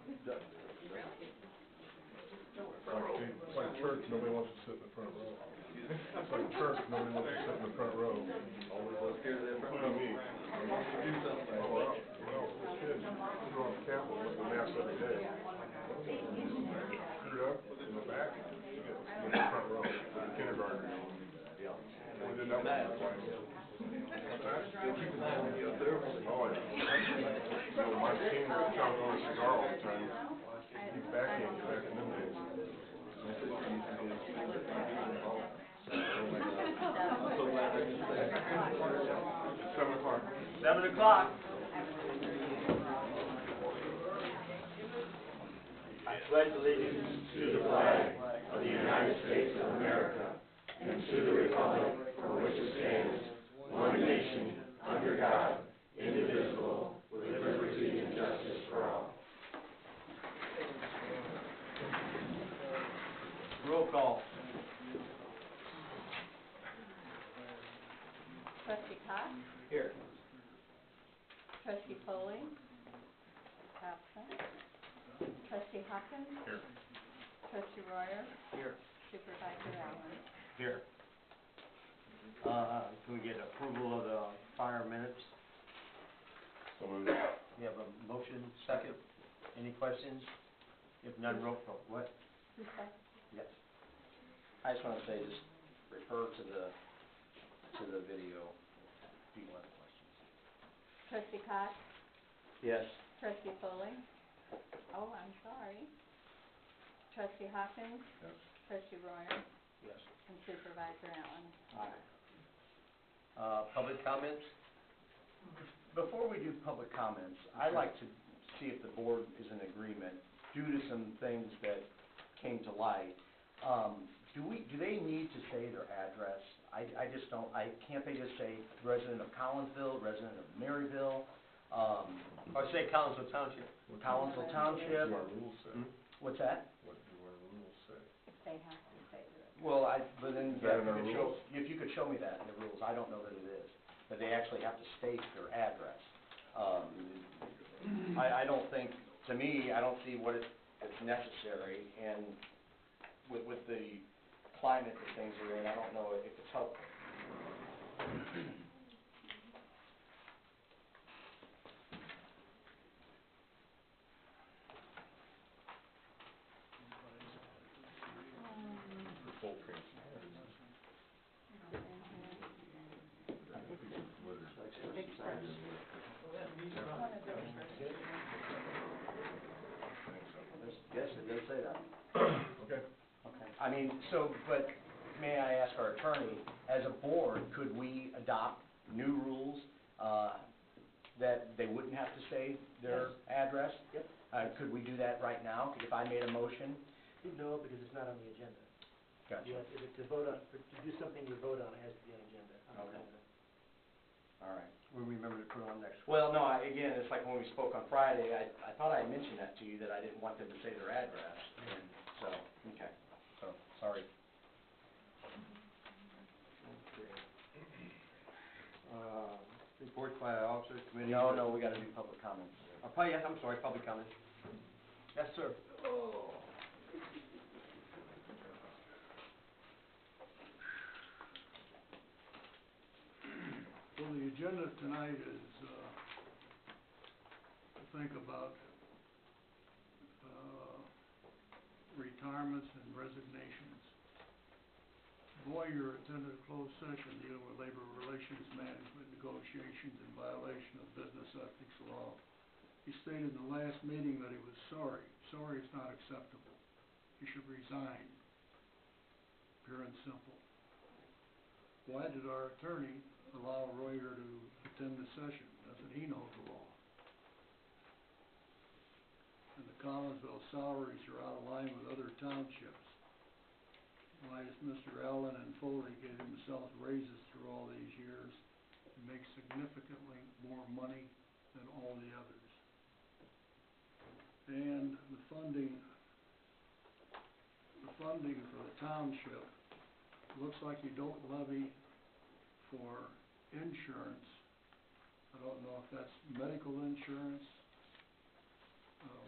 It's like church, nobody wants to sit in the front row. It's like church, nobody wants to sit in the front row. Always want to hear that from me. Well, kids threw off Capitol with the mass every day. Screwed up in the back, you get in the front row, kindergarten. Yeah. We did that one twice. What's that? Oh, yeah. So my king was telling on a cigar all the time. He's backhand back in them days. 7 o'clock. 7 o'clock. I pledge allegiance to the flag of the United States of America and to the republic for which it stands, one nation, under God, indivisible, with liberty and justice for all. Roll call. Trustee Cox? Here. Trustee Foley? Absent. Trustee Hawkins? Here. Trustee Royer? Here. Supervisor Allen? Here. Can we get approval of the prior minutes? So moved. We have a motion, second. Any questions? If none, roll call. What? Who's that? Yes. I just want to say, just refer to the video if you have questions. Trustee Cox? Yes. Trustee Foley? Oh, I'm sorry. Trustee Hawkins? Yes. Trustee Royer? Yes. And Supervisor Allen? Aye. Public comments? Before we do public comments, I'd like to see if the board is in agreement due to some things that came to light. Do they need to say their address? I just don't, can't they just say resident of Collinsville, resident of Maryville, Or say Collinsville Township. Collinsville What Township? do our rules say? What's that? What do our rules say? If they have to say that. Well, but then, Is that in our rules? if you could show me that in the rules, I don't know that it is, that they actually have to state their address. I don't think, to me, I don't see what it's necessary, and with the climate that things are in, I don't know if it's helpful. For full transparency. Yes, it does say that. Okay. Okay. I mean, so, but may I ask our attorney, as a board, could we adopt new rules that they wouldn't have to say their address? Yep. Could we do that right now, if I made a motion? No, because it's not on the agenda. Gotcha. You have to vote on, to do something you vote on, it has to be on agenda. Okay. All right. We'll remember to put it on next. Well, no, again, it's like when we spoke on Friday, I thought I mentioned that to you, that I didn't want them to say their address, and so, okay, so, sorry. Reports by officers, committee. No, we gotta do public comments. Yes, I'm sorry, public comment. Yes, sir. Well, the agenda tonight is, to think about, retirements and resignations. Boyer attended a closed session dealing with labor relations management negotiations in violation of business ethics law. He stated in the last meeting that he was sorry. Sorry is not acceptable. He should resign. Pure and simple. Why did our attorney allow Royer to attend the session? Doesn't he know the law? And the Collinsville salaries are out of line with other townships. Why does Mr. Allen and Foley get themselves raises through all these years and make significantly more money than all the others? And the funding for the township, looks like you don't levy for insurance. I don't know if that's medical insurance,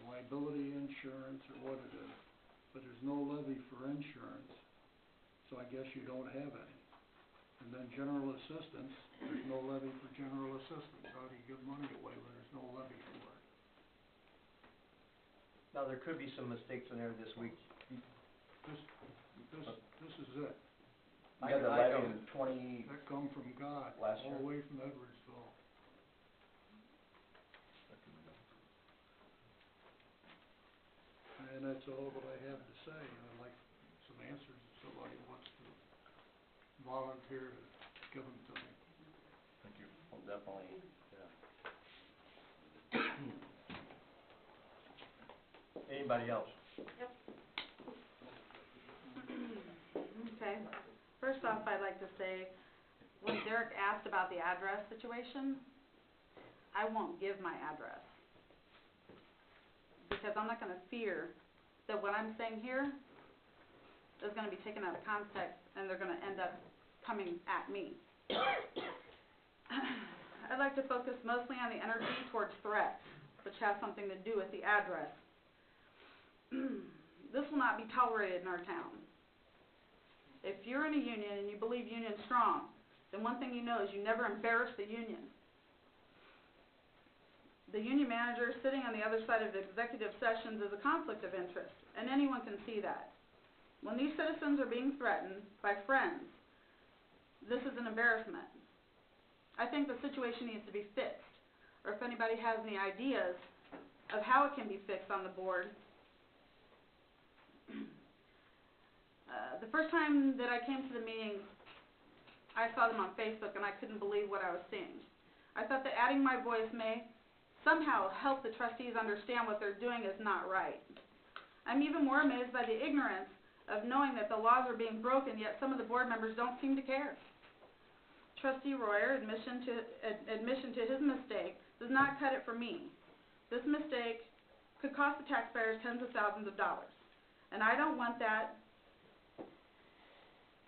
liability insurance or what it is, but there's no levy for insurance, so I guess you don't have any. And then general assistance, there's no levy for general assistance. How do you give money away when there's no levy for it? Now, there could be some mistakes in there this week. This is it. You got the item 20, That come from God, Last all year. the way from Edwardsville. And that's all that I have to say. I'd like some answers if somebody wants to volunteer to give them to me. thank you. Well, definitely, yeah. Anybody else? Okay, first off, I'd like to say, when Derek asked about the address situation, I won't give my address. Because I'm not gonna fear that what I'm saying here is gonna be taken out of context and they're gonna end up coming at me. I'd like to focus mostly on the energy towards threats, which has something to do with the address. This will not be tolerated in our town. If you're in a union and you believe union's strong, then one thing you know is you never embarrass the union. The union manager sitting on the other side of the executive sessions is a conflict of interest, and anyone can see that. When these citizens are being threatened by friends, this is an embarrassment. I think the situation needs to be fixed, or if anybody has any ideas of how it can be fixed on the board. The first time that I came to the meeting, I saw them on Facebook and I couldn't believe what I was seeing. I thought that adding my voice may somehow help the trustees understand what they're doing is not right. I'm even more amazed by the ignorance of knowing that the laws are being broken, yet some of the board members don't seem to care. Trustee Royer, admission to his mistake does not cut it for me. This mistake could cost the taxpayers tens of thousands of dollars, and I don't want that.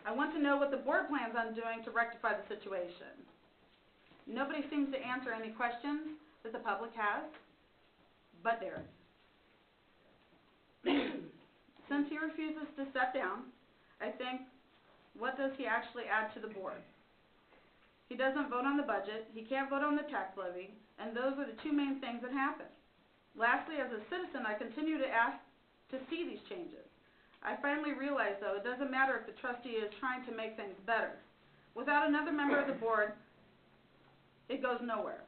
I want to know what the board plans on doing to rectify the situation. Nobody seems to answer any questions that the public has, but Derek. Since he refuses to step down, I think, what does he actually add to the board? He doesn't vote on the budget, he can't vote on the tax levy, and those are the two main things that happen. Lastly, as a citizen, I continue to ask to see these changes. I finally realized, though, it doesn't matter if the trustee is trying to make things better. Without another member of the board, it goes nowhere.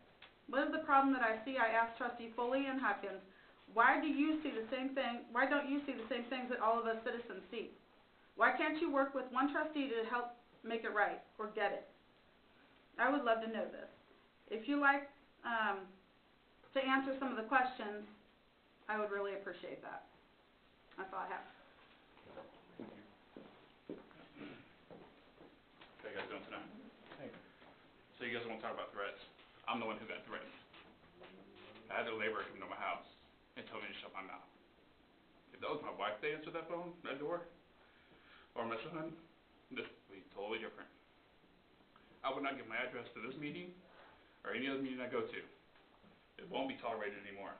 What is the problem that I see? I asked Trustee Foley and Hopkins, why don't you see the same things that all of us citizens see? Why can't you work with one trustee to help make it right, or get it? I would love to know this. If you like to answer some of the questions, I would really appreciate that. That's all I have. How you guys doing tonight? Thank you. So you guys want to talk about threats? I'm the one who got threatened. I had a laborer come to my house and told me to shut my mouth. If that was my wife that answered that phone, that door, or my son, this would be totally different. I would not give my address to this meeting or any other meeting I go to. It won't be tolerated anymore.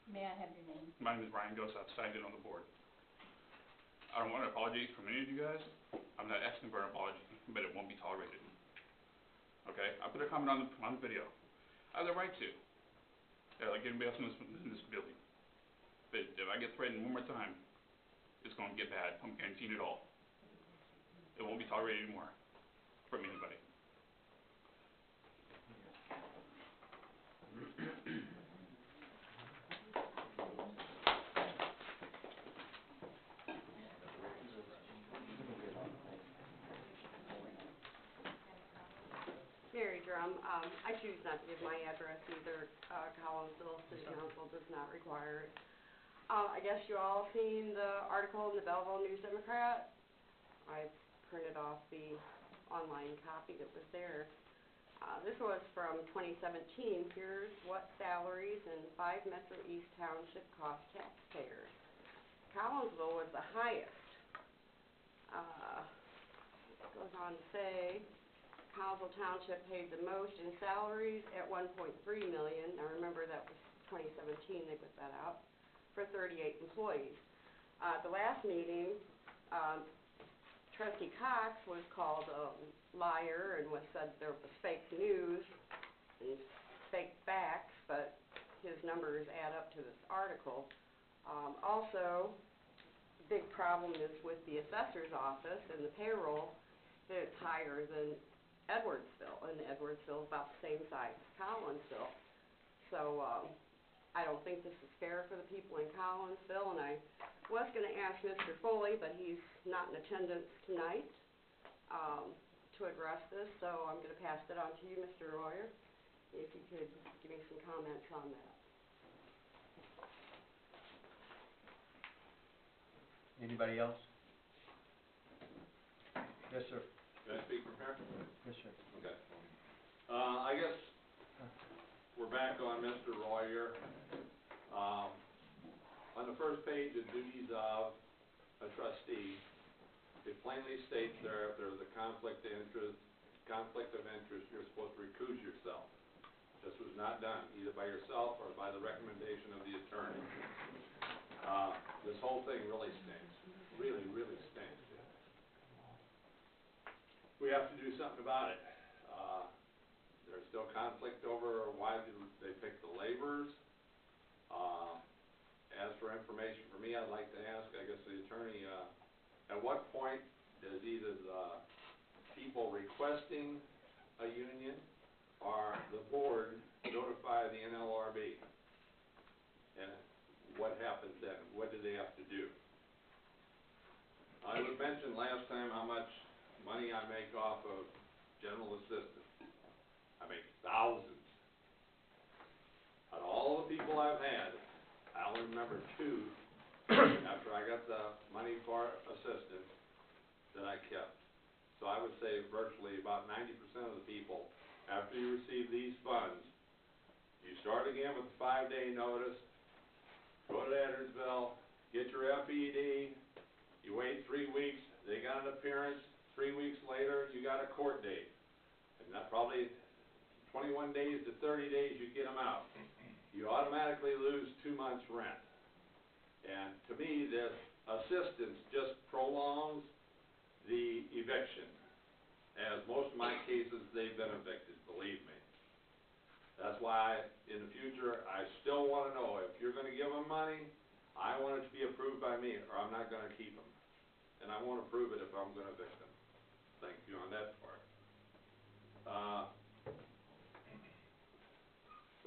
May I have your name? My name is Brian Gosa. I've signed in on the board. I don't want an apology from any of you guys. I'm not asking for an apology, but it won't be tolerated. Okay? I put a comment on the video. I have the right to. Yeah, like anybody else in this building. But if I get threatened one more time, it's going to get bad. I'm guaranteeing it all. It won't be tolerated anymore from anybody. Mary Drum, I choose not to give my address either. Collinsville City Council does not require it. I guess you all seen the article in the Belleville News Democrat. I printed off the online copy that was there. This was from 2017. Here's what salaries in 5 Metro East Township cost taxpayers. Collinsville was the highest. It goes on to say, Collinsville Township paid the most in salaries at $1.3 million. Now remember that was 2017 they put that out. for 38 employees. At the last meeting, Trustee Cox was called a liar and was said there was fake news and fake facts, but his numbers add up to this article. Also, big problem is with the assessor's office and the payroll, that it's higher than Edwardsville, and Edwardsville is about the same size as Collinsville. So, I don't think this is fair for the people in Collinsville, and I was gonna ask Mr. Foley, but he's not in attendance tonight, to address this, so I'm gonna pass it on to you, Mr. Royer, if you could give me some comments on that. Anybody else? Yes, sir. Can I speak from here? Yes, sir. Okay. I guess we're back on Mr. Royer. On the first page of duties of a trustee, it plainly states there, if there's a conflict of interest, you're supposed to recuse yourself. This was not done, either by yourself or by the recommendation of the attorney. This whole thing really stinks, really, really stinks. We have to do something about it. There's still conflict over why they pick the laborers. As for information for me, I'd like to ask, I guess, the attorney, at what point does either the people requesting a union or the board notify the NLRB? And what happens then? What do they have to do? I was mentioned last time how much money I make off of general assistance. I make thousands. Out of all the people I've had, I only remember 2 after I got the money for assistance that I kept. So I would say virtually about 90% of the people, after you receive these funds, you start again with a 5-day notice, go to Edwardsville, get your FED, you wait 3 weeks, they got an appearance, 3 weeks later, you got a court date. And that probably 21 days to 30 days, you get them out. You automatically lose 2 months' rent. And to me, this assistance just prolongs the eviction. As most of my cases, they've been evicted, believe me. That's why, in the future, I still want to know, if you're going to give them money, I want it to be approved by me, or I'm not going to keep them. And I won't approve it if I'm going to evict them. Thank you on that part.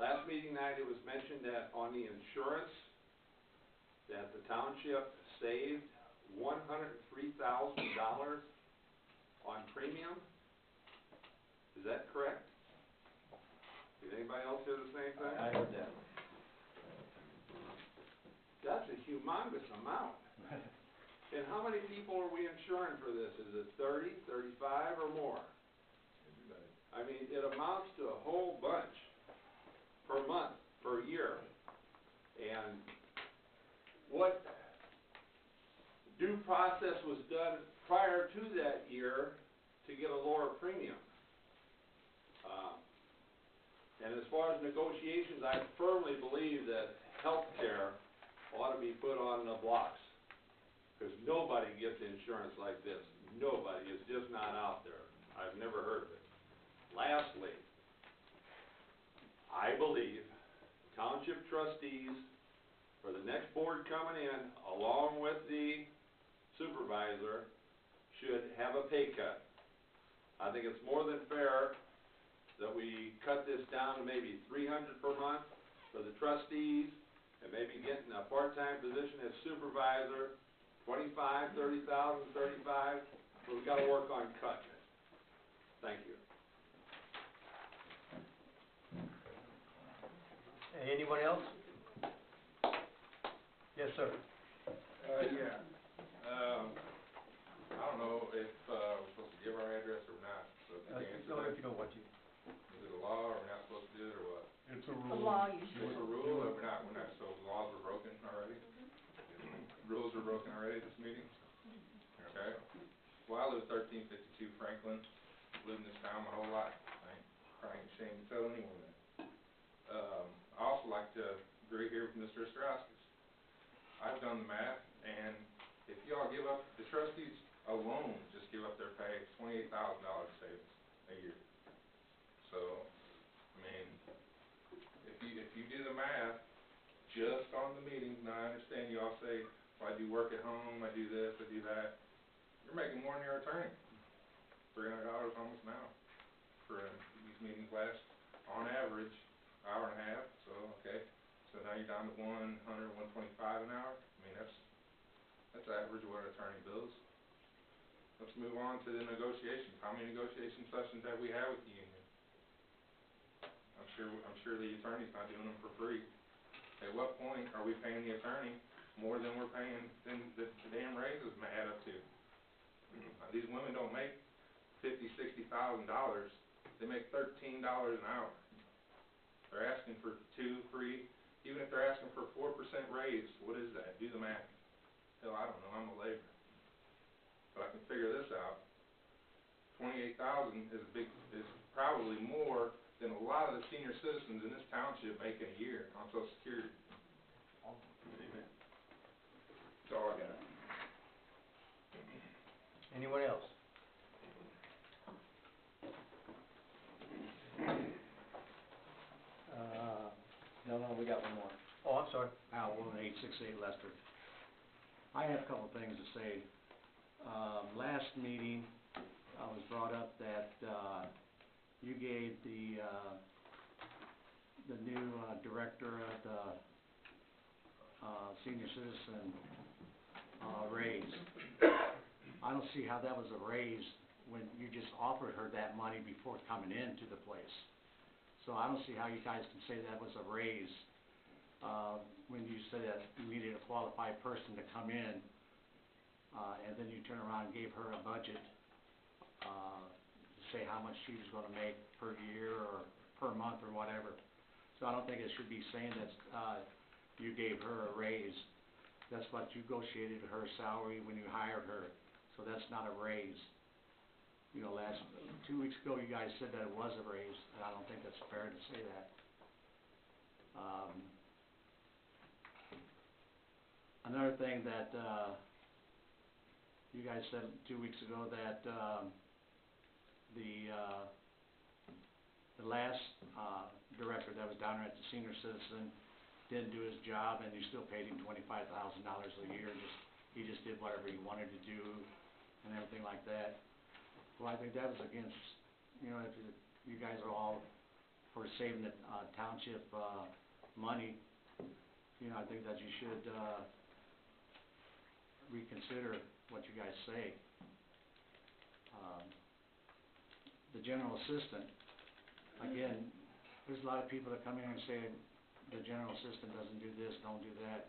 Last meeting night, it was mentioned that on the insurance, that the township saved $103,000 on premium. Is that correct? Did anybody else hear the same thing? I heard that. That's a humongous amount. And how many people are we insuring for this? Is it 30, 35, or more? I mean, it amounts to a whole bunch per month, per year. And what due process was done prior to that year to get a lower premium? And as far as negotiations, I firmly believe that health care ought to be put on the blocks, because nobody gets insurance like this. Nobody. It's just not out there. I've never heard of it. Lastly, I believe township trustees, for the next board coming in, along with the supervisor, should have a pay cut. I think it's more than fair that we cut this down to maybe $300 per month for the trustees, and maybe getting a part-time position as supervisor, 25, 30,000, 35, but we've got to work on cutting it. Thank you. Anyone else? Yes, sir. Yeah. I don't know if we're supposed to give our address or not, so if you can answer No, that. if you don't want to. Is it a law, or we're not supposed to do it, or what? It's a The law usually. It's a rule, or we're not, so the laws were broken already? Rules were broken already at this meeting? Okay. Well, I live 1352 Franklin, lived in this town my whole life. I ain't ashamed to tell anyone that. I also like to agree here with Mr. Ostrowskis. I've done the math, and if y'all give up, the trustees alone just give up their pay, it's $28,000 savings a year. So, I mean, if you do the math, just on the meetings, now I understand y'all say, well, I do work at home, I do this, I do that, you're making more than your attorney. $300 almost an hour. For these meetings last, on average, hour and a half, so, okay. So now you're down to 100, 125 an hour. I mean, that's average what an attorney bills. Let's move on to the negotiations. How many negotiation sessions have we had with the union? I'm sure the attorney's not doing them for free. At what point are we paying the attorney more than we're paying, than the damn raises add up to? These women don't make $50,000, $60,000. They make $13 an hour. They're asking for 2, 3, even if they're asking for 4% raise, what is that? Do the math. Hell, I don't know, I'm a laborer. But I can figure this out. $28,000 is probably more than a lot of the senior citizens in this township make in a year on Social Security. That's all I got. Anyone else? No, we got one more. Oh, I'm sorry. Al, 1868 Lester. I have a couple of things to say. Last meeting, was brought up that, you gave the new, director of the, senior citizen, raise. I don't see how that was a raise when you just offered her that money before coming into the place. So I don't see how you guys can say that was a raise, when you said that you needed a qualified person to come in, and then you turn around and gave her a budget, to say how much she was gonna make per year or per month or whatever. So I don't think it should be saying that, you gave her a raise. That's what you negotiated her salary when you hired her, so that's not a raise. You know, 2 weeks ago, you guys said that it was a raise, and I don't think that's fair to say that. Another thing that, you guys said 2 weeks ago that, the last, director that was down there at the senior citizen didn't do his job, and you still paid him $25,000 a year, he just did whatever he wanted to do, and everything like that. Well, I think that was against, you know, if you guys are all for saving the, township, money, you know, I think that you should, reconsider what you guys say. The general assistant, again, there's a lot of people that come in and say, the general assistant doesn't do this, don't do that.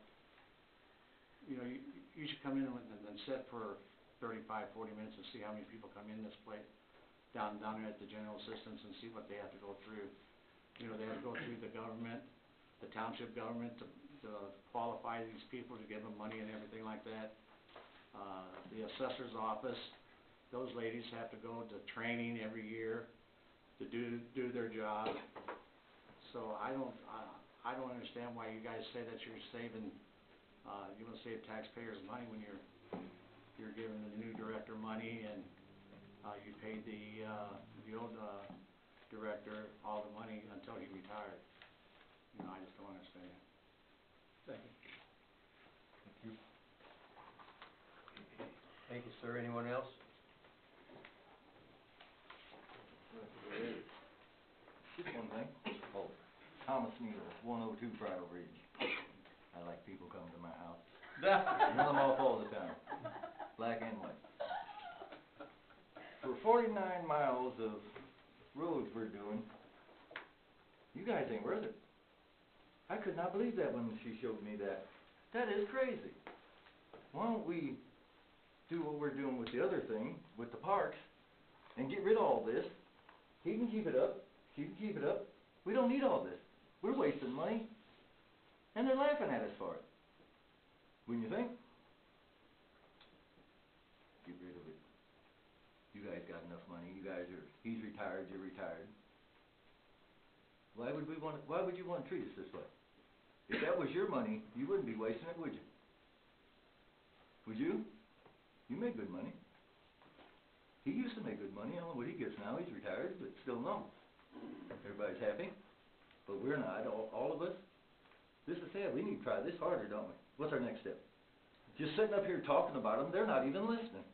You know, you should come in and sit for 35, 40 minutes and see how many people come in this place, down there at the general assistants, and see what they have to go through. You know, they have to go through the government, the township government, to qualify these people, to give them money and everything like that. The assessor's office, those ladies have to go to training every year to do their job. So I don't understand why you guys say that you're saving, you're gonna save taxpayers money when you're giving the new director money, and you paid the old director all the money until he retired. You know, I just don't understand it. Thank you. Thank you. Thank you, sir. Anyone else? Just one thing. Oh, Thomas Neal, 102 Bridle Ridge. I like people coming to my house. Run them off all the time, black and white. For 49 miles of roads we're doing, you guys ain't worth it. I could not believe that when she showed me that. That is crazy. Why don't we do what we're doing with the other thing, with the parks, and get rid of all this? He can keep it up. She can keep it up. We don't need all this. We're wasting money. And they're laughing at us for it. Wouldn't you think? Get rid of it. You guys got enough money. He's retired, you're retired. Why would you want to treat us this way? If that was your money, you wouldn't be wasting it, would you? Would you? You make good money. He used to make good money. I don't know what he gets now. He's retired, but still no. Everybody's happy, but we're not, all of us. This is sad. We need to try this harder, don't we? What's our next step? Just sitting up here talking about them, they're not even listening.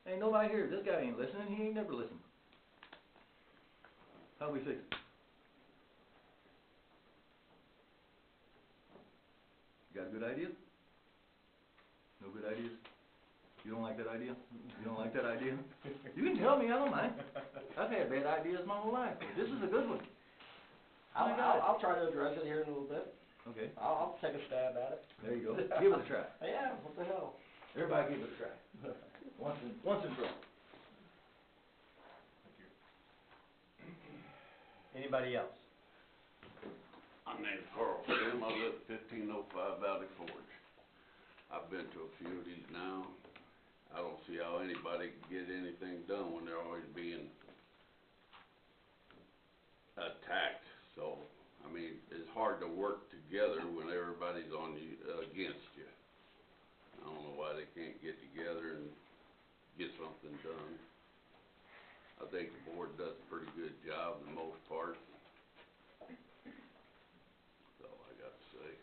Ain't nobody here. This guy ain't listening. He ain't never listened. How do we fix it? You got a good idea? No good ideas? You don't like that idea? You don't like that idea? You can tell me, I don't mind. I've had bad ideas my whole life. This is a good one. I'll try to address it here in a little bit. Okay, I'll take a stab at it. there you go. Give it a try. Yeah, what the hell? Everybody give it a try. Once and for all. Anybody else? My name's Carl Sam, I live at 1505 Valley Forge. I've been to a few of these now. I don't see how anybody can get anything done when they're always being attacked. So, I mean, it's hard to work together when everybody's on you, against you. I don't know why they can't get together and get something done. I think the board does a pretty good job for the most part. That's all I got to say.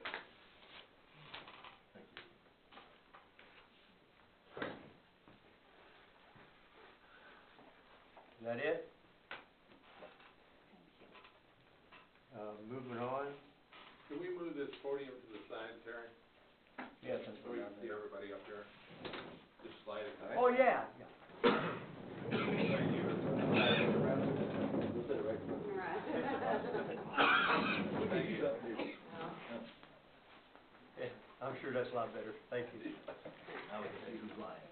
Is that it? Moving on. Can we move this podium to the side, Terry? Yes, since So we can see everybody up here? Just slide it back. Oh, yeah. I'm sure that's a lot better. Thank you. I would say who's lying.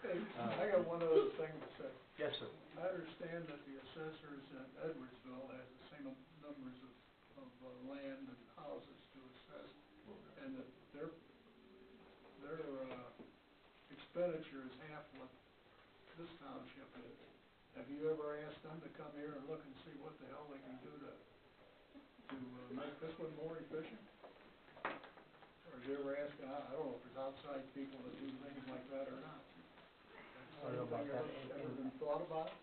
Hey, I got one other thing to say. Yes, sir. I understand that the assessors in Edwardsville has the same numbers of land and houses to assess, and that their expenditure is half what this township is. Have you ever asked them to come here and look and see what the hell they can do to make this one more efficient? Or have you ever asked, I don't know if there's outside people that do things like that or not? I don't know about that. Ever been thought about?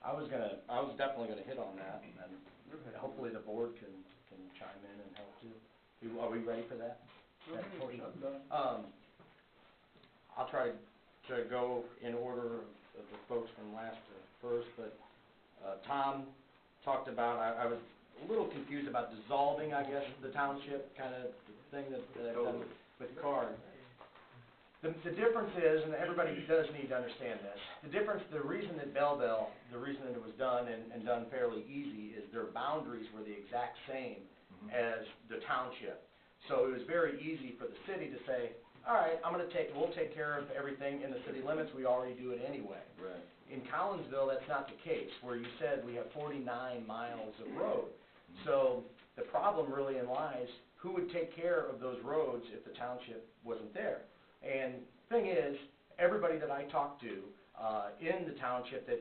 I was definitely gonna hit on that, and hopefully the board can chime in and help too. Are we ready for that? I'm done. I'll try to go in order of the folks from last to first, but, Tom talked about, I was a little confused about dissolving, I guess, the township, kind of thing that, with card. The difference is, and everybody does need to understand this, the reason that Belleville, the reason that it was done and done fairly easy is their boundaries were the exact same as the township. So it was very easy for the city to say, all right, we'll take care of everything in the city limits, we already do it anyway. Right. In Collinsville, that's not the case, where you said we have 49 miles of road. So the problem really lies, who would take care of those roads if the township wasn't there? And thing is, everybody that I talk to in the township that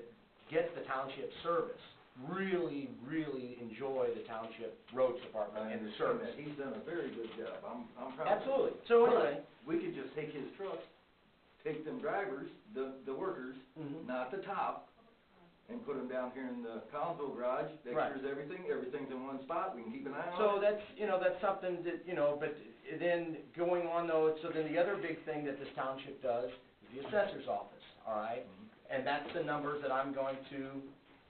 gets the township service really, really enjoy the township roads department and the service. He's done a very good job. I'm proud of him. Absolutely. So anyway, We could just take his truck, take them drivers, the workers, not the top, and put them down here in the Collinsville garage, make Right. sure everything's in one spot, we can keep an eye on it. so that's something that, but then going on though, so then the other big thing that this township does is the assessor's office, all right? And that's the numbers that I'm going to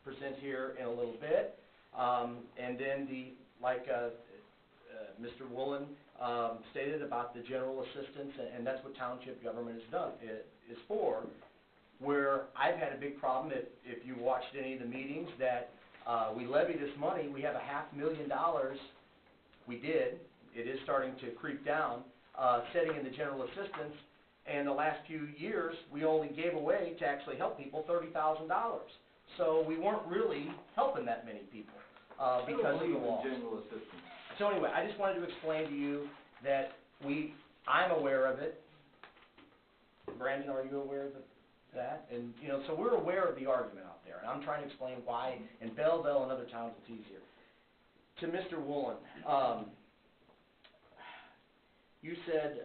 present here in a little bit. And then Mr. Woolen stated about the general assistance, and that's what township government is done, is for, where I've had a big problem, if you watched any of the meetings, that we levy this money, we have $500,000, we did, it is starting to creep down, sitting in the general assistance, and the last few years, we only gave away to actually help people $30,000. So we weren't really helping that many people, because of the law. General assistance. So anyway, I just wanted to explain to you that I'm aware of it. Brandon, are you aware of that? And, so we're aware of the argument out there, and I'm trying to explain why in Belleville and other towns it's easier. To Mr. Woolen, you said,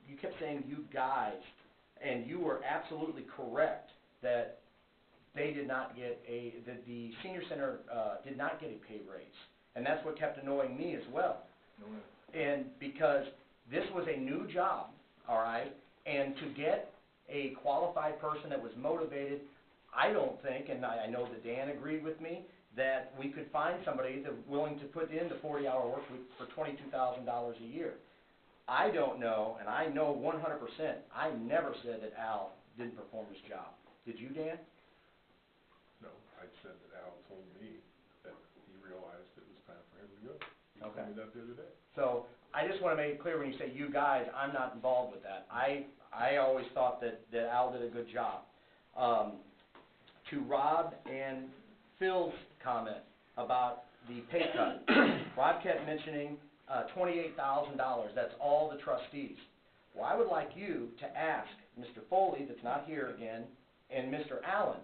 you kept saying you guys, and you were absolutely correct that they did not get the senior center, did not get a pay raise. And that's what kept annoying me as well. And because this was a new job, all right, and to get a qualified person that was motivated, I don't think, and I know that Dan agreed with me, that we could find somebody that willing to put in the 40-hour work week for $22,000 a year. I don't know, and I know 100%, I never said that Al didn't perform his job. Did you, Dan? No, I said that Al told me that he realized it was time for him to go. He Okay. told me that the other day. So I just want to make it clear when you say you guys, I'm not involved with that. I always thought that Al did a good job. To Rob and Phil's comment about the pay cut, Rob kept mentioning $28,000. That's all the trustees. Well, I would like you to ask Mr. Foley, that's not here again, and Mr. Allen.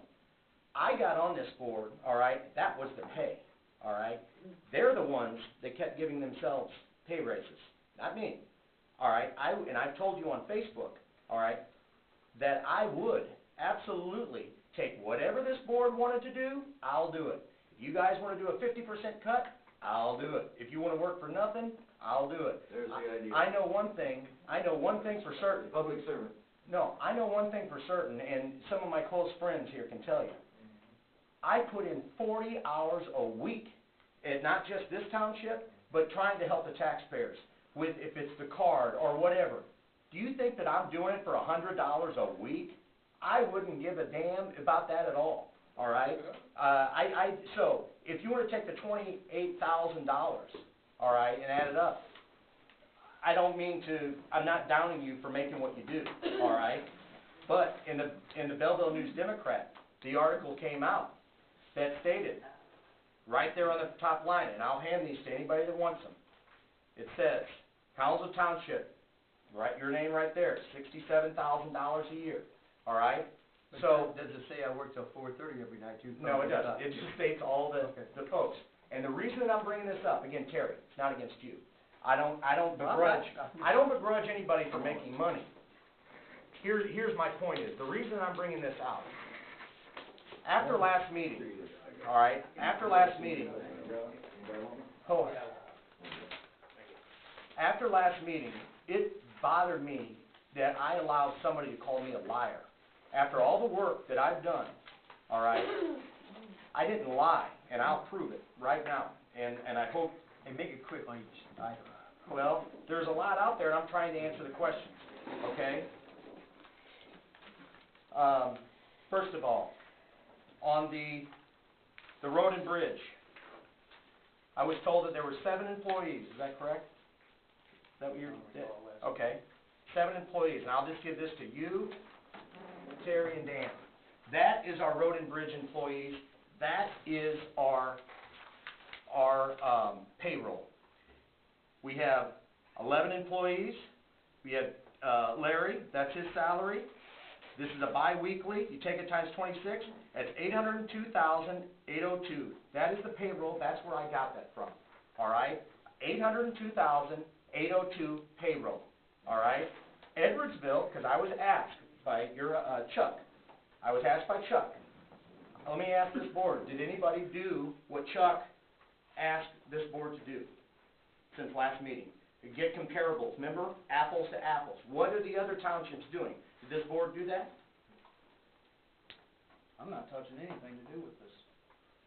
I got on this board, all right, that was the pay, all right? They're the ones that kept giving themselves pay raises, not me, all right? And I've told you on Facebook, all right, that I would absolutely take whatever this board wanted to do, I'll do it. If you guys want to do a 50% cut, I'll do it. If you want to work for nothing, I'll do it. There's the idea. I know one thing for certain. Public servant. No, I know one thing for certain, and some of my close friends here can tell you. I put in 40 hours a week, and not just this township, but trying to help the taxpayers with, if it's the card or whatever. Do you think that I'm doing it for $100 a week? I wouldn't give a damn about that at all, all right? So, if you want to take the $28,000, all right, and add it up, I don't mean to, I'm not downing you for making what you do, all right? But in the Belleville News-Democrat, the article came out that stated, right there on the top line, and I'll hand these to anybody that wants them. It says, Collinsville Township, write your name right there, $67,000 a year, all right? So, Does it say I work till 4:30 every night too? no, it doesn't. It just states all the folks. And the reason that I'm bringing this up, again, Terry, it's not against you. I don't begrudge anybody for making money. Here's my point is, the reason I'm bringing this out, after last meeting, all right, after last meeting, it bothered me that I allowed somebody to call me a liar. After all the work that I've done, all right, I didn't lie, and I'll prove it right now, and I hope. And make it quick on each item. Well, there's a lot out there, and I'm trying to answer the questions, okay? First of all, on the road and bridge, I was told that there were 7 employees, is that correct? Is that what you're, okay, 7 employees, and I'll just give this to you, Terry, and Dan. That is our road and bridge employees. That is our payroll. We have 11 employees. We have Larry, that's his salary. This is a bi-weekly. You take it times 26, that's $802,802. That is the payroll. That's where I got that from. All right? $802,802 payroll. All right? Edwardsville, because I was asked by your Chuck. I was asked by Chuck. Let me ask this board, did anybody do what Chuck asked this board to do since last meeting? Get comparables, remember? Apples to apples. What are the other townships doing? Did this board do that? I'm not touching anything to do with this,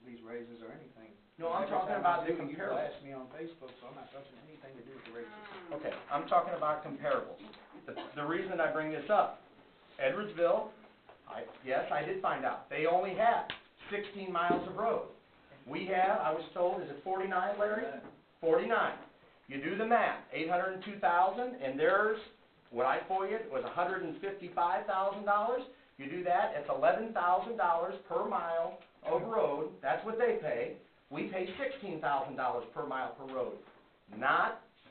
these raises or anything. No, I'm talking about the You comparables. asked me on Facebook, so I'm not touching anything to do with the raises. Okay, I'm talking about comparables. The reason I bring this up, Edwardsville, yes, I did find out, they only have 16 miles of road. We have, I was told, is it 49, Larry? 49. You do the math, 802,000, and theirs, what I FOIA'd, was $155,000. You do that, it's $11,000 per mile of road. That's what they pay. We pay $16,000 per mile per road.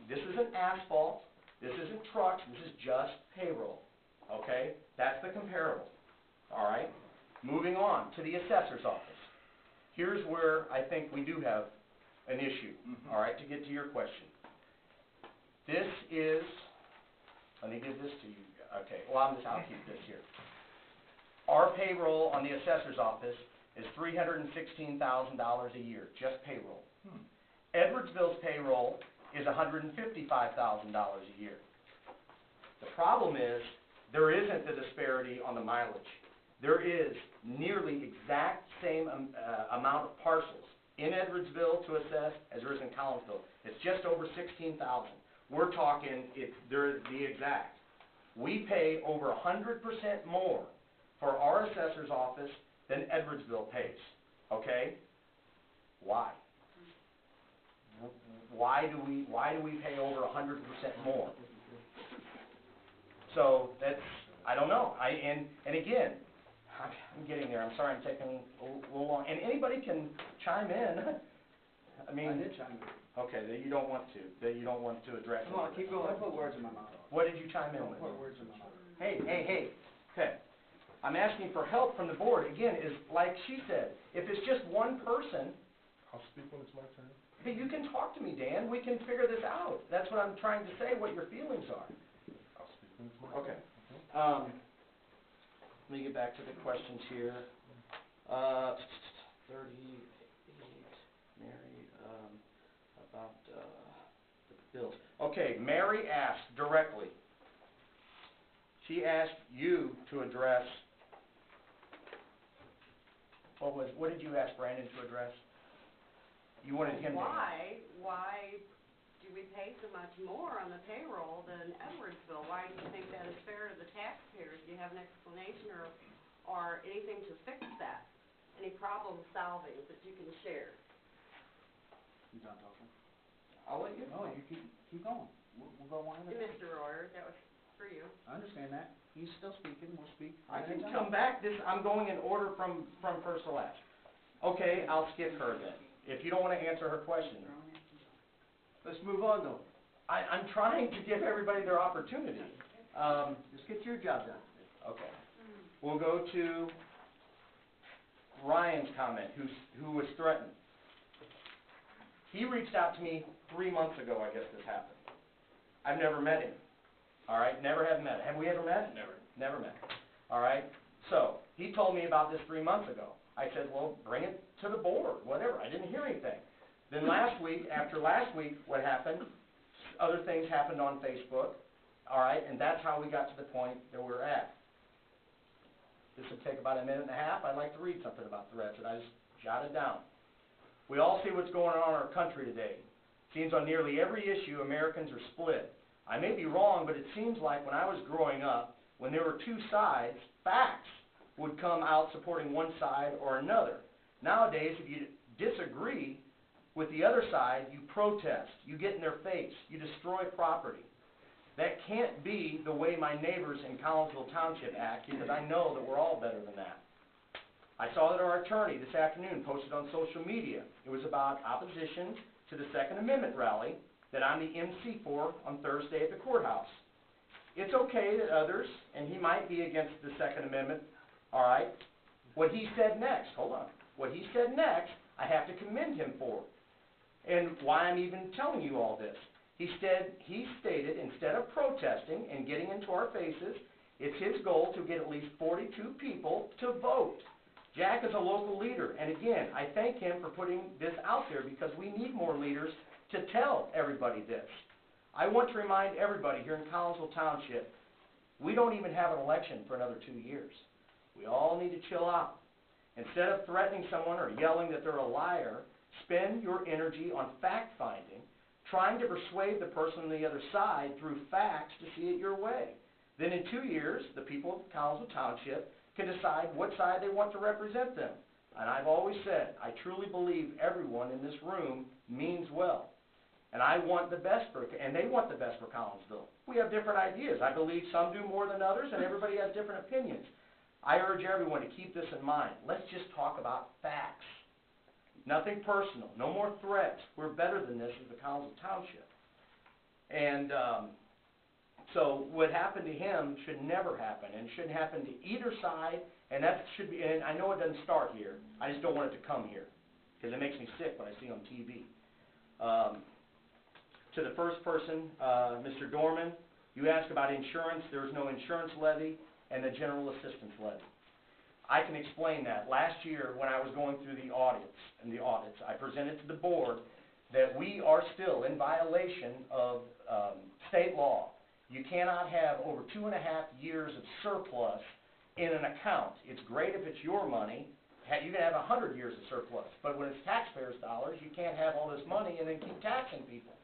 This isn't asphalt, this isn't trucks, this is just payroll. Okay? That's the comparable. All right? Moving on to the assessor's office. Here's where I think we do have an issue, all right, to get to your question. This is let me give this to you. Okay, well, I'll keep this here. Our payroll on the assessor's office is $316,000 a year, just payroll. Edwardsville's payroll is $155,000 a year. The problem is, there isn't the disparity on the mileage. There is nearly exact same amount of parcels in Edwardsville to assess as there is in Collinsville. It's just over 16,000. We're talking, they're the exact. We pay over 100% more for our assessor's office than Edwardsville pays, okay? Why? Why do we pay over 100% more? So that's, I don't know. And again, I'm getting there. I'm sorry I'm taking a little long. And anybody can chime in. I mean. I did chime in. Okay, that you don't want to address. Come on, keep going. Don't put words in my mouth. What did you chime in with? Don't put words in my mouth. Hey. Okay. I'm asking for help from the board. Again, is like she said, if it's just one person. I'll speak when it's my turn. Hey, you can talk to me, Dan. We can figure this out. That's what I'm trying to say, what your feelings are. I'll speak when it's my turn. Okay. Let me get back to the questions here. 38, Mary, about the bills. Okay, Mary asked directly. She asked you to address, what did you ask Brandon to address? You wanted him to. Why do we pay so much more on the payroll than Edwardsville? Why do you think that is fair to the taxpayers? Do you have an explanation or anything to fix that? Any problem solving that you can share? You done talking? I'll let you. No, you keep going. We'll go one at a time. Mr. Royer, that was for you. I understand that. He's still speaking. We'll speak. I can come back. I'm going in order from first to last. Okay, I'll skip her then. If you don't want to answer her question. Let's move on, though. I'm trying to give everybody their opportunity. Just get your job done. Okay. We'll go to Ryan's comment, who was threatened. He reached out to me 3 months ago, I guess this happened. I've never met him. All right, never have met. Have we ever met? Never. Never met. All right, so he told me about this 3 months ago. I said, well, bring it to the board, whatever. I didn't hear anything. Then after last week, what happened? Other things happened on Facebook, all right, and that's how we got to the point that we're at. This would take about a minute and a half. I'd like to read something about threats that I just jotted down. We all see what's going on in our country today. Seems on nearly every issue, Americans are split. I may be wrong, but it seems like when I was growing up, when there were two sides, facts would come out supporting one side or another. Nowadays, if you disagree with the other side, you protest, you get in their face, you destroy property. That can't be the way my neighbors in Collinsville Township act, because I know that we're all better than that. I saw that our attorney this afternoon posted on social media. It was about opposition to the Second Amendment rally that I'm the MC for on Thursday at the courthouse. It's okay that others, and he might be against the Second Amendment, all right? What he said next, hold on. What he said next, I have to commend him for. And why I'm even telling you all this. He stated instead of protesting and getting into our faces, it's his goal to get at least 42 people to vote. Jack is a local leader, and again, I thank him for putting this out there because we need more leaders to tell everybody this. I want to remind everybody here in Collinsville Township, we don't even have an election for another 2 years. We all need to chill out. Instead of threatening someone or yelling that they're a liar, spend your energy on fact-finding, trying to persuade the person on the other side through facts to see it your way. Then in 2 years, the people of Collinsville Township can decide what side they want to represent them. And I've always said, I truly believe everyone in this room means well. And I want the best and they want the best for Collinsville. We have different ideas. I believe some do more than others, and everybody has different opinions. I urge everyone to keep this in mind. Let's just talk about facts. Nothing personal. No more threats. We're better than this as the Collinsville Township. And so what happened to him should never happen, and shouldn't happen to either side. And that should be. And I know it doesn't start here. I just don't want it to come here because it makes me sick when I see it on TV. To the first person, Mr. Dorman, You ask about insurance, there's no insurance levy and the general assistance levy. I can explain that. Last year, when I was going through the audits, I presented to the board that we are still in violation of state law. You cannot have over 2.5 years of surplus in an account. It's great if it's your money. You can have 100 years of surplus, but when it's taxpayers' dollars, you can't have all this money and then keep taxing people.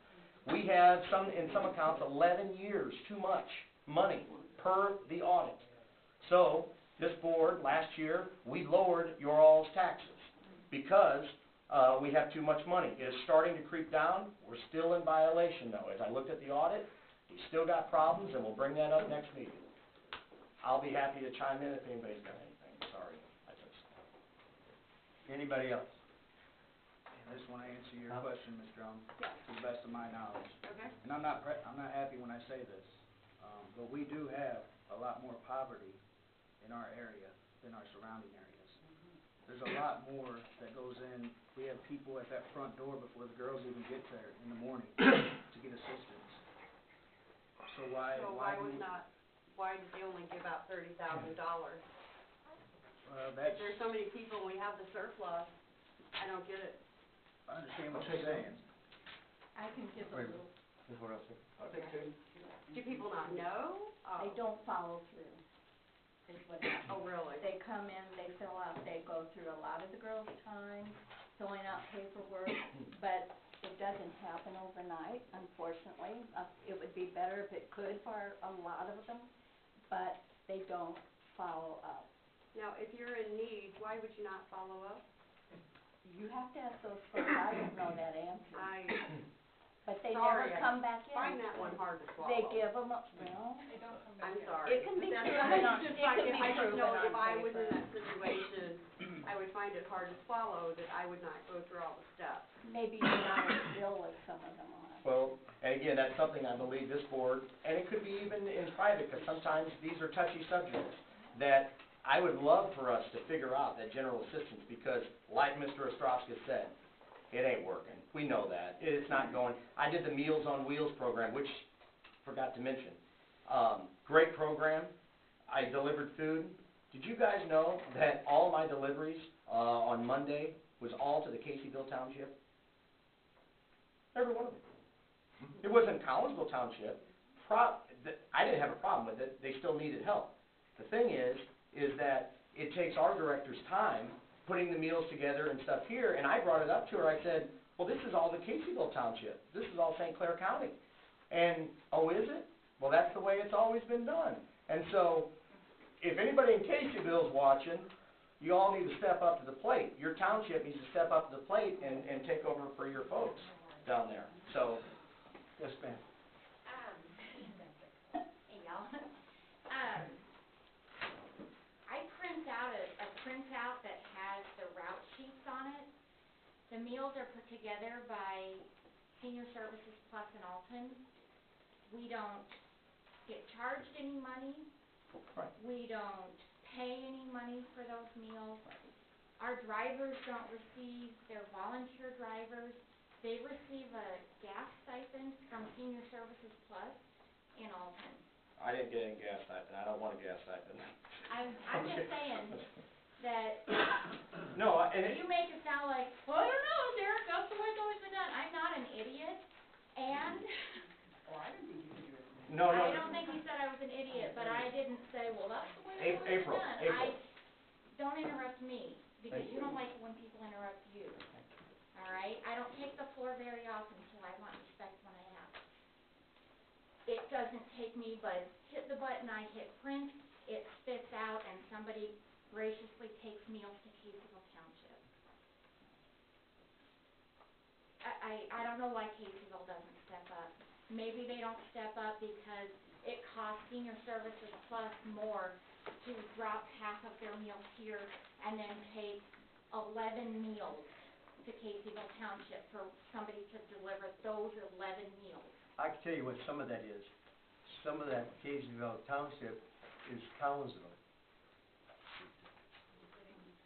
We have in some accounts 11 years too much money per the audit. So this board last year, we lowered your all's taxes because we have too much money. It is starting to creep down. We're still in violation though. As I looked at the audit, we still got problems, and we'll bring that up next meeting. I'll be happy to chime in if anybody's got anything. Sorry. Anybody else? I just want to answer your Huh? question, Ms. Drum, Yeah. to the best of my knowledge. Okay. And I'm not happy when I say this, but we do have a lot more poverty in our area than our surrounding areas. There's a lot more that goes in. We have people at that front door before the girls even get there in the morning to get assistance. So why So why did they only give out $30,000? If that's, there's so many people and we have the surplus, I don't get it. I understand what you're saying. I can give a Wait. little, Here's what else. Do people not know? they don't follow through, is what happens. Oh, really? They come in, they fill out, they go through a lot of the girls' time, filling out paperwork, but it doesn't happen overnight, unfortunately. It would be better if it could for a lot of them, but they don't follow up. Now, if you're in need, why would you not follow up? You have to ask those folks, I don't know that answer, but they Sorry, never come back in. find that one hard to swallow. They give them, well, I'm sorry. it can be But proven that's, on, I just it find can it, be I just proven know on if I was in paper. that situation, I would find it hard to swallow that I would not go through all the steps. Maybe you're not as ill as some of them are. Well, and again, that's something I believe this board, and it could be even in private, because sometimes these are touchy subjects, that I would love for us to figure out that general assistance, because like Mr. Ostrowski said, it ain't working. We know that. It's not going. I did the Meals on Wheels program, which forgot to mention. Great program. I delivered food. Did you guys know that all my deliveries on Monday was all to the Caseyville Township? Every one of them. It wasn't Collinsville Township. I didn't have a problem with it. They still needed help. The thing is that it takes our director's time putting the meals together and stuff here, and I brought it up to her. I said, well, this is all the Caseyville Township. This is all St. Clair County. And, oh, is it? Well, that's the way it's always been done. And so, if anybody in Caseyville's watching, you all need to step up to the plate. Your township needs to step up to the plate and take over for your folks down there. So, Yes, ma'am. Hey, y'all. I print out a printout that has the route sheets on it. The meals are put together by Senior Services Plus in Alton. We don't get charged any money. right. We don't pay any money for those meals. Our drivers don't receive, they're volunteer drivers. They receive a gas stipend from Senior Services Plus in Alton. I didn't get any gas stipend. I don't want a gas stipend. I'm just saying that No, and it, you make it sound like, well, I don't know, Derek, that's the way it's always been done. I'm not an idiot, and no. I don't think you said I was an idiot, but I didn't say, well, that's the way it's always April, been done. April. Don't interrupt me, because you don't like it when people interrupt you, all right? I don't take the floor very often, so I want respect when I ask. It doesn't take me but hit the button, I hit print, it spits out, and somebody graciously takes meals to Caseyville Township. I don't know why Caseyville doesn't step up. Maybe they don't step up because it costs Senior Services Plus more to drop half of their meals here and then take 11 meals to Caseyville Township for somebody to deliver those 11 meals. I can tell you what some of that is. Some of that Caseyville Township is Collinsville.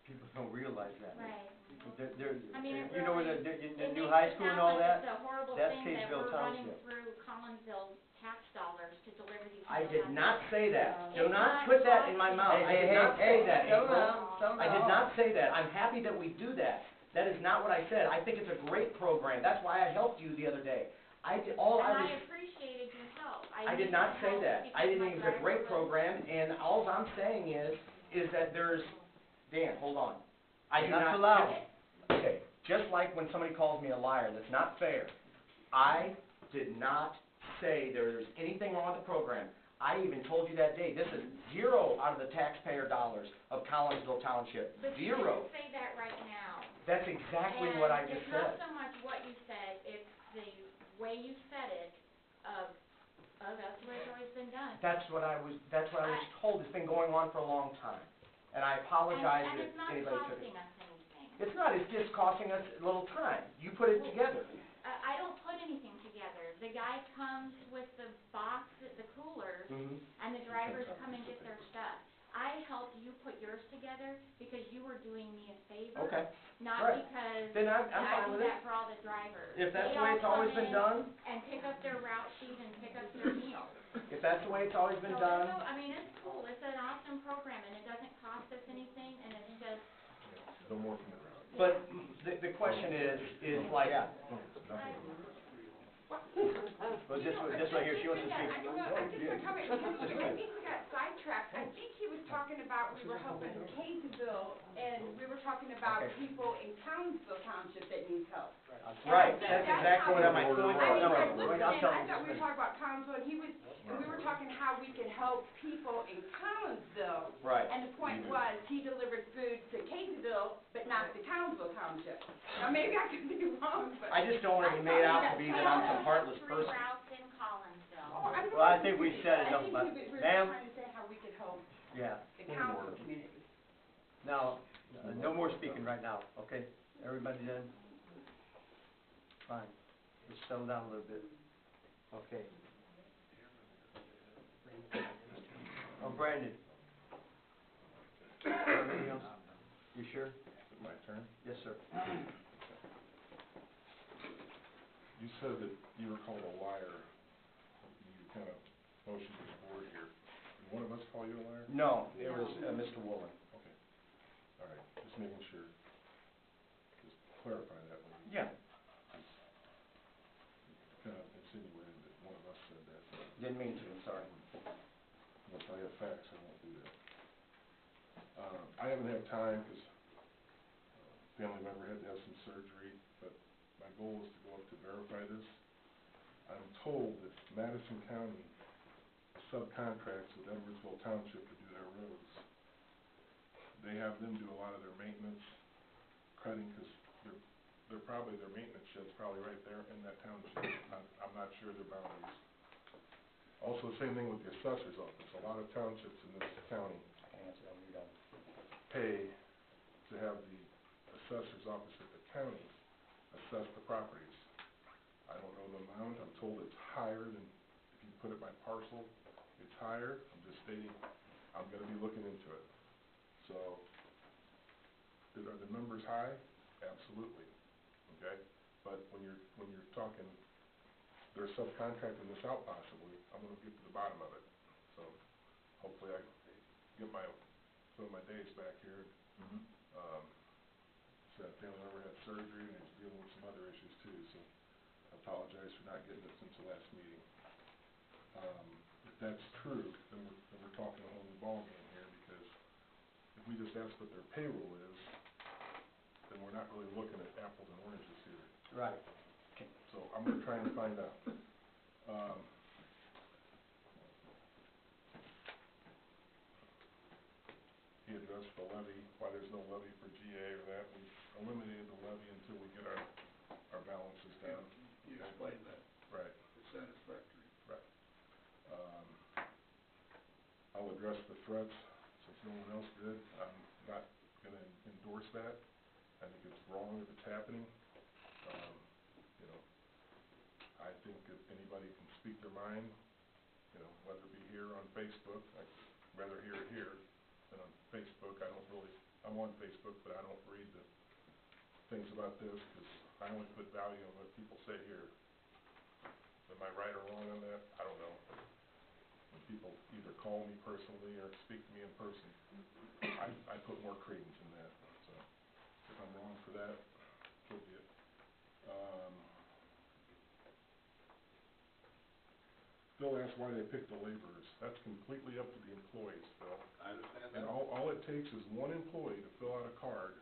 People don't realize that. Right. You I mean, it you know where the it new makes high it school and sound all like that? it's a horrible That's thing that Kaysville we're running Township. through Collinsville tax dollars to deliver these I meals did out not there. say that. Do It's not not put that in my costing- mouth. I did not say that, April. I did down. not say that. I'm happy that we do that. That is not what I said. I think it's a great program. That's why I helped you the other day. And I appreciated your help. I did needed not say help that. I because didn't my think it was a driver great was- program, and all I'm saying is that there's, Dan, hold on. I do You're not not. too loud. Okay, just like when somebody calls me a liar, that's not fair. I did not say there's anything wrong with the program. I even told you that day, this is zero out of the taxpayer dollars of Collinsville Township. But you Zero. didn't say that right now. That's exactly what I just And it's not said. so much what you said, it's the way you said it of, oh, that's the way it's always been done. That's what I was told. It's been going on for a long time. And I apologize And if it's not anybody took it. costing us anything. It's not, it's just costing us a little time. You put it together. I don't put anything together. The guy comes with the box, the coolers, and the drivers come and get their stuff. I helped you put yours together because you were doing me a favor. Okay. Not Right. because Then I'm I fine do with it. that for all the drivers. If that's They the way all it's always come been in done, and pick up their route sheet and pick up their meal. if that's the way it's always been done, I mean, it's cool. It's an awesome program and it doesn't cost us anything and it's just, No more from the crowd. but the question is like, Well, this right here, she wants to speak. I just want to comment, because I think we got sidetracked. I think he was talking about, we were helping Kaysville, and we were talking about Okay. people in Townsville Township that needs help. right, that's exactly what my point I was. mean, I listened, I'll tell I you thought we this. were talking about Townsville, and we were talking how we could help people in Collinsville. Right. And the point was, he delivered food to Kaysville, but not to Townsville Township. Now, maybe I could be wrong, but. I just don't want to be made out to be that I'm some heartless three person. routes in Collinsville. Oh, I know Well, I what think you we did. said I enough think about we it. were Ma'am? trying to say how we could help Yeah. the council community. Now, no more speaking right now, okay? Everybody done? Fine. Let's settle down a little bit. Okay. Oh, Brandon. Anything else? You sure? Is it my turn? Yes, sir. You said that you were called a liar. You kind of motioned to the board here. Did one of us call you a liar? No, it was Mr. Woolen. Okay. All right, just making sure. Just clarify that one. Yeah. Kind of insinuated that one of us said that. Didn't mean to, I'm sorry. If I have facts, I won't do that. I haven't had time because family member had to have some surgery, but my goal is to go up to verify this. I'm told that Madison County subcontracts with Edwardsville Township to do their roads. They have them do a lot of their maintenance, cutting, because they're probably, their maintenance shed's probably right there in that township. I'm not sure their boundaries. Also, same thing with the assessor's office. A lot of townships in this county pay to have the assessor's office at the county assess the properties. I don't know the amount. I'm told it's higher than, if you put it by parcel, it's higher. I'm just stating, I'm gonna be looking into it. So, are the numbers high? Absolutely, okay? But when you're talking, they're subcontracting this out possibly, I'm gonna get to the bottom of it. So, hopefully I get some of my days back here. Said family member had surgery and he's dealing with some other issues too, so I apologize for not getting it since the last meeting. If that's true, then we're talking a whole new ballgame here, because if we just ask what their payroll is, then we're not really looking at apples and oranges here. Right. So I'm gonna try and find out. He addressed the levy, why there's no levy for GA or that. We eliminated the levy until we get our balances down. You explained that. Right, It's satisfactory. right. I'll address the threats, since no one else did. I'm not gonna endorse that. I think it's wrong if it's happening. You know, I think if anybody can speak their mind, you know, whether it be here on Facebook, I'd rather hear it here than on Facebook. I'm on Facebook, but I don't read the thinks about this, because I only put value on what people say here. Am I right or wrong on that? I don't know. When people either call me personally or speak to me in person, I put more credence in that, so if I'm wrong for that, so be it. Phil asked why they picked the laborers. That's completely up to the employees, Phil. I understand And all it takes is one employee to fill out a card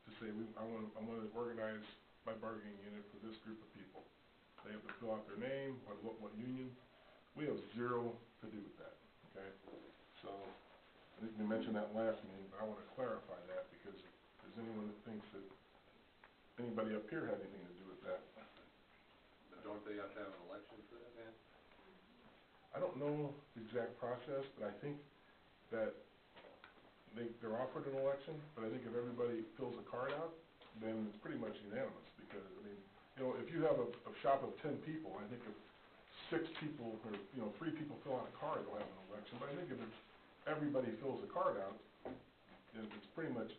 to say, I want to organize my bargaining unit for this group of people. They have to fill out their name, what union. We have zero to do with that, okay? So, I think we mentioned that last meeting, but I want to clarify that, because if there's anyone that thinks that anybody up here had anything to do with that. But don't they have to have an election for that, man? I don't know the exact process, but I think that they're offered an election, but I think if everybody fills a card out, then it's pretty much unanimous, because, I mean, you know, if you have a shop of 10 people, I think if 6 people, or, 3 people fill out a card, they'll have an election, but I think if everybody fills a card out, it's pretty much,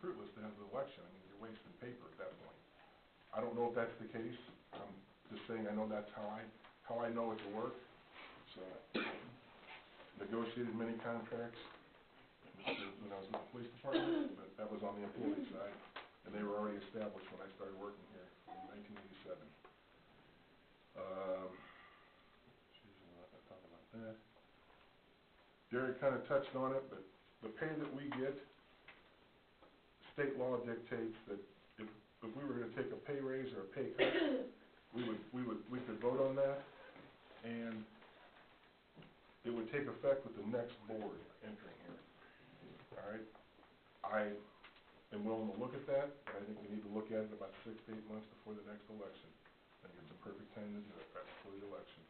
fruitless to have the election. I mean, you're wasting paper at that point. I don't know if that's the case. I'm just saying I know that's how I know it to work. So, negotiated many contracts when I was with the police department, but that was on the employee side, and they were already established when I started working here in 1987. I'll talk about that. Derek kind of touched on it, but the pay that we get, state law dictates that if we were going to take a pay raise or a pay cut, we could vote on that, and it would take effect with the next board entering here. All right? I am willing to look at that, but I think we need to look at it about 6 to 8 months before the next election. I think it's a perfect time to do it, right before the election.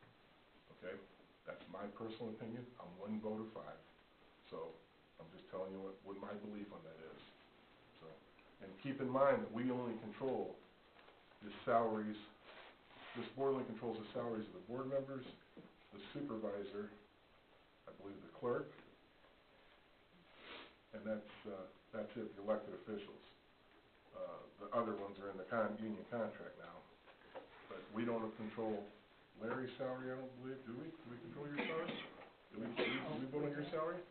Okay? That's my personal opinion. I'm 1 vote of 5. So, I'm just telling you what my belief on that is. So, and keep in mind that we only control the salaries, this board only controls the salaries of the board members, the supervisor, I believe the clerk, and that's it, the elected officials. The other ones are in the union contract now, but we don't control Larry's salary, I don't believe, do we? Do we control your salary? Do we vote on your salary?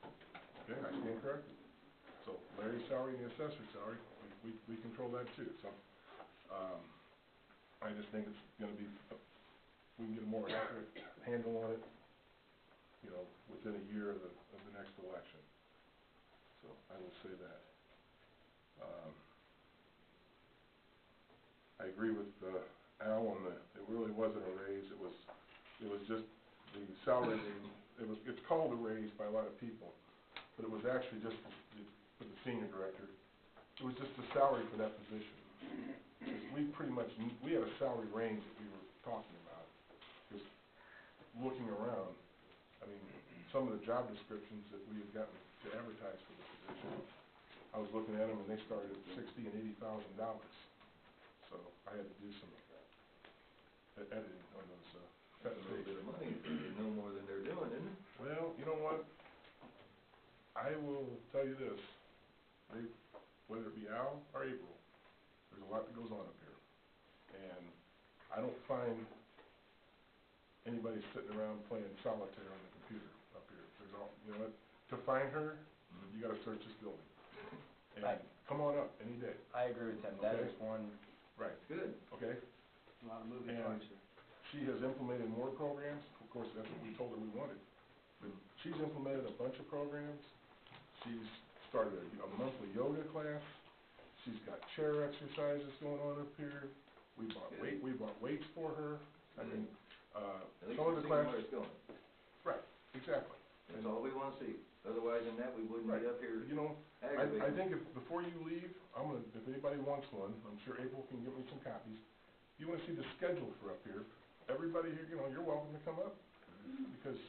Okay, I stand corrected. So Larry's salary and the assessor's salary, we control that too. So, I just think it's gonna be, we can get a more accurate handle on it, within a year of the next election. So I will say that. I agree with Al on it really wasn't a raise. It was just the salary. It's called a raise by a lot of people, but it was actually just for the senior director. It was just the salary for that position. We had a salary range that we were talking about. Just looking around, I mean, some of the job descriptions that we had gotten to advertise for the position, I was looking at them and they started at $60,000 and $80,000. So I had to do some editing on those. That's a little bit of money, you know more than they're doing, isn't it? Well, you know what? I will tell you this. Whether it be Al or April, there's a lot that goes on up here. And I don't find anybody sitting around playing solitaire on the computer up here. There's all, to find her, you gotta search this building. And come on up any day. I agree with him, that Okay. is one, Right. Good. Okay? a lot of moving And parts here. she has implemented more programs. Of course, that's what we told her we wanted. But she's implemented a bunch of programs. She's started a monthly yoga class. She's got chair exercises going on up here. We bought weights for her. I mean, At least some of we're the seeing where classes. it's going. Right, exactly. That's all we wanna see. Otherwise than that, we wouldn't Right. be up here I aggravating. think before you leave, if anybody wants one, I'm sure April can give me some copies. You wanna see the schedule for up here. Everybody here, you're welcome to come up, because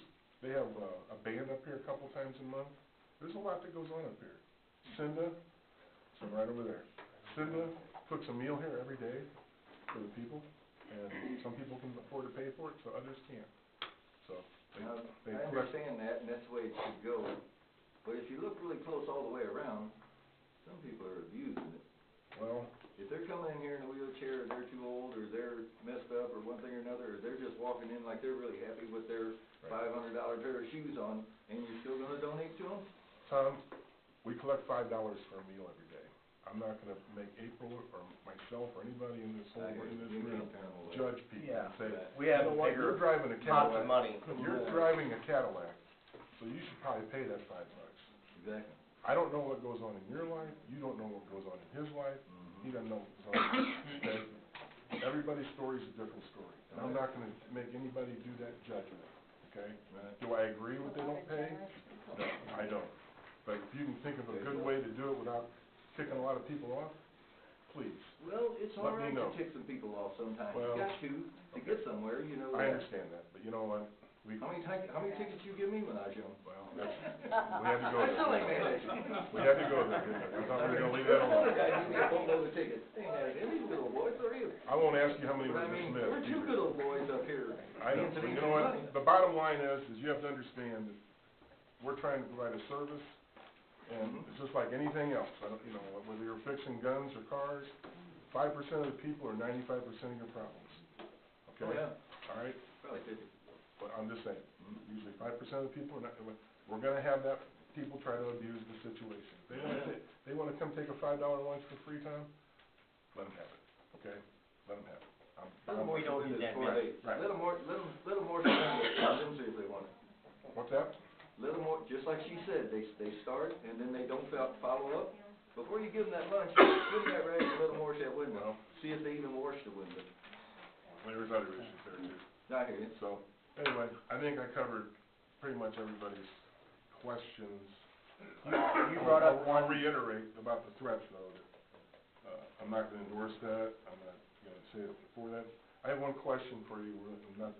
they have a band up here a couple times a month. There's a lot that goes on up here. Cinda, so right over there. Cinda cooks a meal here every day for the people, and some people can afford to pay for it, so others can't. So, Now, they I collect. understand that, and that's the way it should go, but if you look really close all the way around, some people are abusing it. Well, If they're coming in here in a wheelchair, or they're too old, or they're messed up, or one thing or another, or they're just walking in like they're really happy with their $500 pair of shoes on, and you're still gonna donate to them? Tom, we collect $5 for a meal every day. I'm not gonna make April or myself or anybody in this whole, in this room judge people and say, we have you know what, bigger you're driving a pots Cadillac. of money. You're driving a Cadillac, so you should probably pay that $5. Exactly. I don't know what goes on in your life, you don't know what goes on in his life, he doesn't know what goes on, okay? Everybody's story's a different story, and I'm not gonna make anybody do that judgment, okay? Do I agree with they don't pay? No, I don't. But if you can think of a good way to do it without kicking a lot of people off, please. Well, it's Let all me right know. to tick some people off sometimes. Well, You got to get somewhere, you know I that. understand that, but you know what? How many tickets you give me when I was young? Well, that's, we had to go I there. still ain't mad at you. We had to go there, didn't we? I thought we were gonna leave that There's another alone. guy who got a boatload of tickets. Ain't mad at him, he's a good old boy, so are you. I won't ask you how many But were I mean, dismissed. we're two either. good old boys up here. I know, but you know what, the bottom line is you have to understand that we're trying to provide a service, and it's just like anything else, I don't, you know, whether you're fixing guns or cars, 5% of the people are 95% of your problems, okay? Oh, yeah. All right, Probably 50. but I'm just saying, usually 5% of the people are not, we're gonna have that, people try to abuse the situation. They wanna come take a $5 lunch for free time, let them have it, okay? Let them have it. We don't need that many. Right. Let them more start, them see if they want it. What's that? Let them more, just like she said, they start, and then they don't follow up. Before you give them that lunch, give them that rag and let them wash that window. See if they even wash the window. There's other issues there too. I hear you. So, anyway, I think I covered pretty much everybody's questions. You brought up I'll one, reiterate about the threats though, that, I'm not gonna endorse that, I'm not gonna say it before that. I have one question for you, I'm not,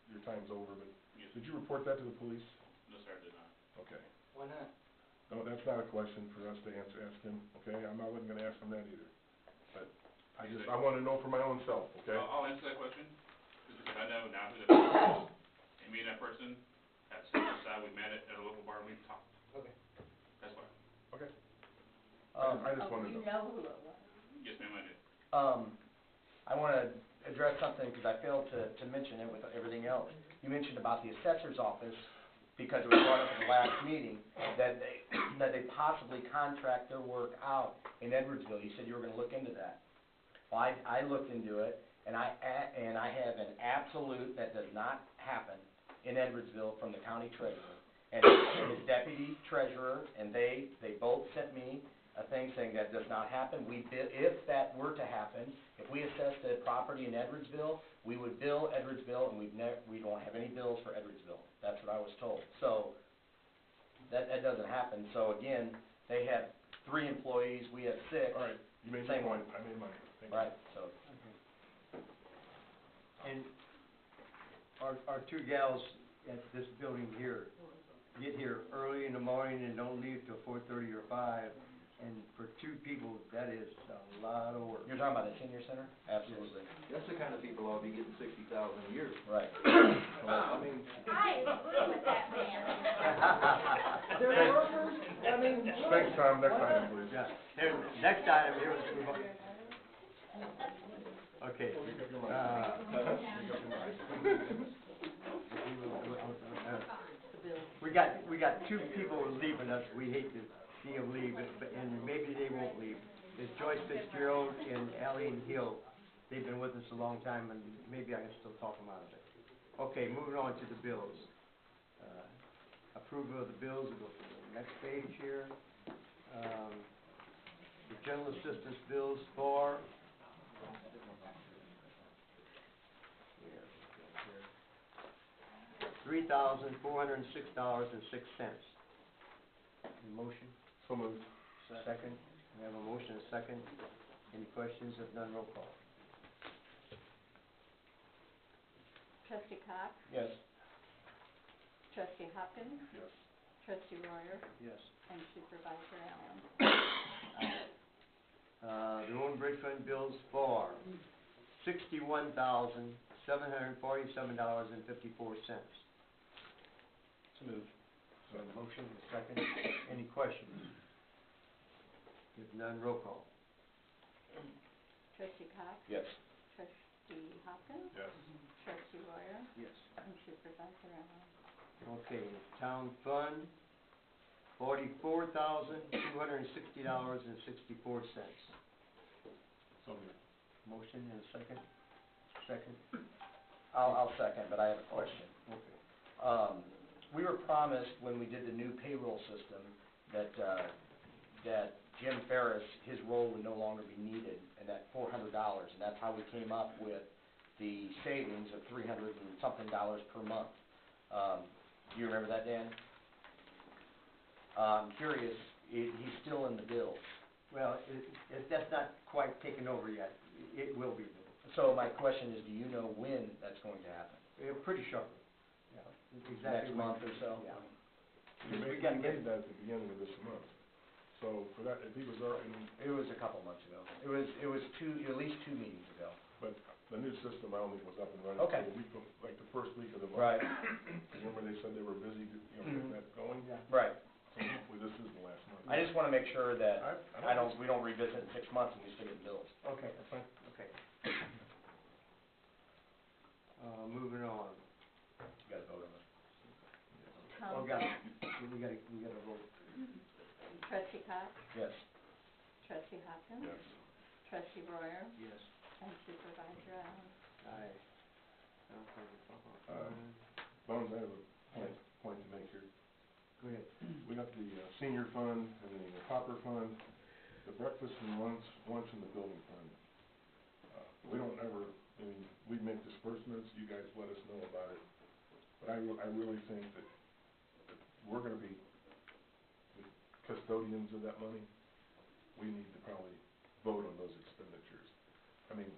your time's over, but did you report that to the police? No, sir, I did not. Okay. Why not? No, that's not a question for us to ask him, okay? I wasn't gonna ask him that either. But I wanna know for my own self, okay? I'll answer that question, just because I know now who the person is, and me and that person have sat aside, we met at a local bar, and we've talked. Okay. That's why. Okay. um, I just wanted to You know who it was. Yes, ma'am, I did. I wanna address something, because I failed to mention it with everything else. You mentioned about the assessor's office, because it was brought up at the last meeting, that they possibly contract their work out in Edwardsville. You said you were gonna look into that. Well, I looked into it, and I have an absolute that does not happen in Edwardsville from the county treasurer. And his deputy treasurer, and they both sent me a thing saying that does not happen. If that were to happen, if we assessed a property in Edwardsville, we would bill Edwardsville, and we don't have any bills for Edwardsville. That's what I was told. So, that doesn't happen. So again, they have 3 employees, we have 6. All right, you made Same your one. point, I made mine. Thank you. Right, so, And our two gals at this building here get here early in the morning and don't leave till 4:30 or 5. And for 2 people, that is a lot of work. you're talking about the senior center? Absolutely. That's the kind of people ought to be getting $60,000 a year. Right. I mean, I agree with that man. they're workers, I mean. Thanks, Tom, next item, please. Yeah. Here, next item here was, okay. Make up your mind. Make up your mind. We got 2 people leaving us, we hate to see them leave, and maybe they won't leave. It's Joyce Fitzgerald and Alene Hill. They've been with us a long time, and maybe I can still talk them out of it. Okay, moving on to the bills. Approval of the bills, we'll go to the next page here. The general assistance bills for, $3,406.06. Motion? So moved. Second. We have a motion and a second. Any questions? If none, roll call. Trustee Cox, Yes. Trustee Hopkins, Yes. Trustee Royer, Yes. and Supervisor Allen. The road and bridge fund bills for $61,747.54. So moved. So a motion, a second. Any questions? If none, roll call. Trustee Cox? Yes. Trustee Hopkins? Yes. Trustee Royer? Yes. And Supervisor Allen? Okay, town fund, $44,260.64. So moved. Motion and a second? Second? I'll second, but I have a question. Okay. We were promised when we did the new payroll system that, that Jim Ferris, his role would no longer be needed, and that $400, and that's how we came up with the savings of $300 and something per month. Do you remember that, Dan? I'm curious, he's still in the bills. Well, that's not quite taken over yet. It will be. So my question is, do you know when that's going to happen? Pretty shortly. Yeah, exactly. Next month or so? Yeah. We We made gotta get- that at the beginning of this month. So for that, if he was already, It was a couple months ago. It was at least 2 meetings ago. but the new system, I don't think was up and running. Okay. until the week of, like the first week of the month. Right. Remember they said they were busy, getting that going? Yeah. Right. So hopefully this is the last month. I just want to make sure that I don't- we don't revisit in 6 months and we still get bills. Okay, that's fine. Okay. Moving on. You gotta vote on it. Oh, got it. We gotta vote. Trustee Cox? Yes. Trustee Hopkins? Yes. Trustee Royer? Yes. And Supervisor Allen? Aye. Bones, I have a point to make here. Go ahead. We got the senior fund and the pauper fund, the breakfast and lunch in the building fund. We don't ever, we make disbursements, you guys let us know about it. But I really think that we're gonna be the custodians of that money. We need to probably vote on those expenditures. I mean,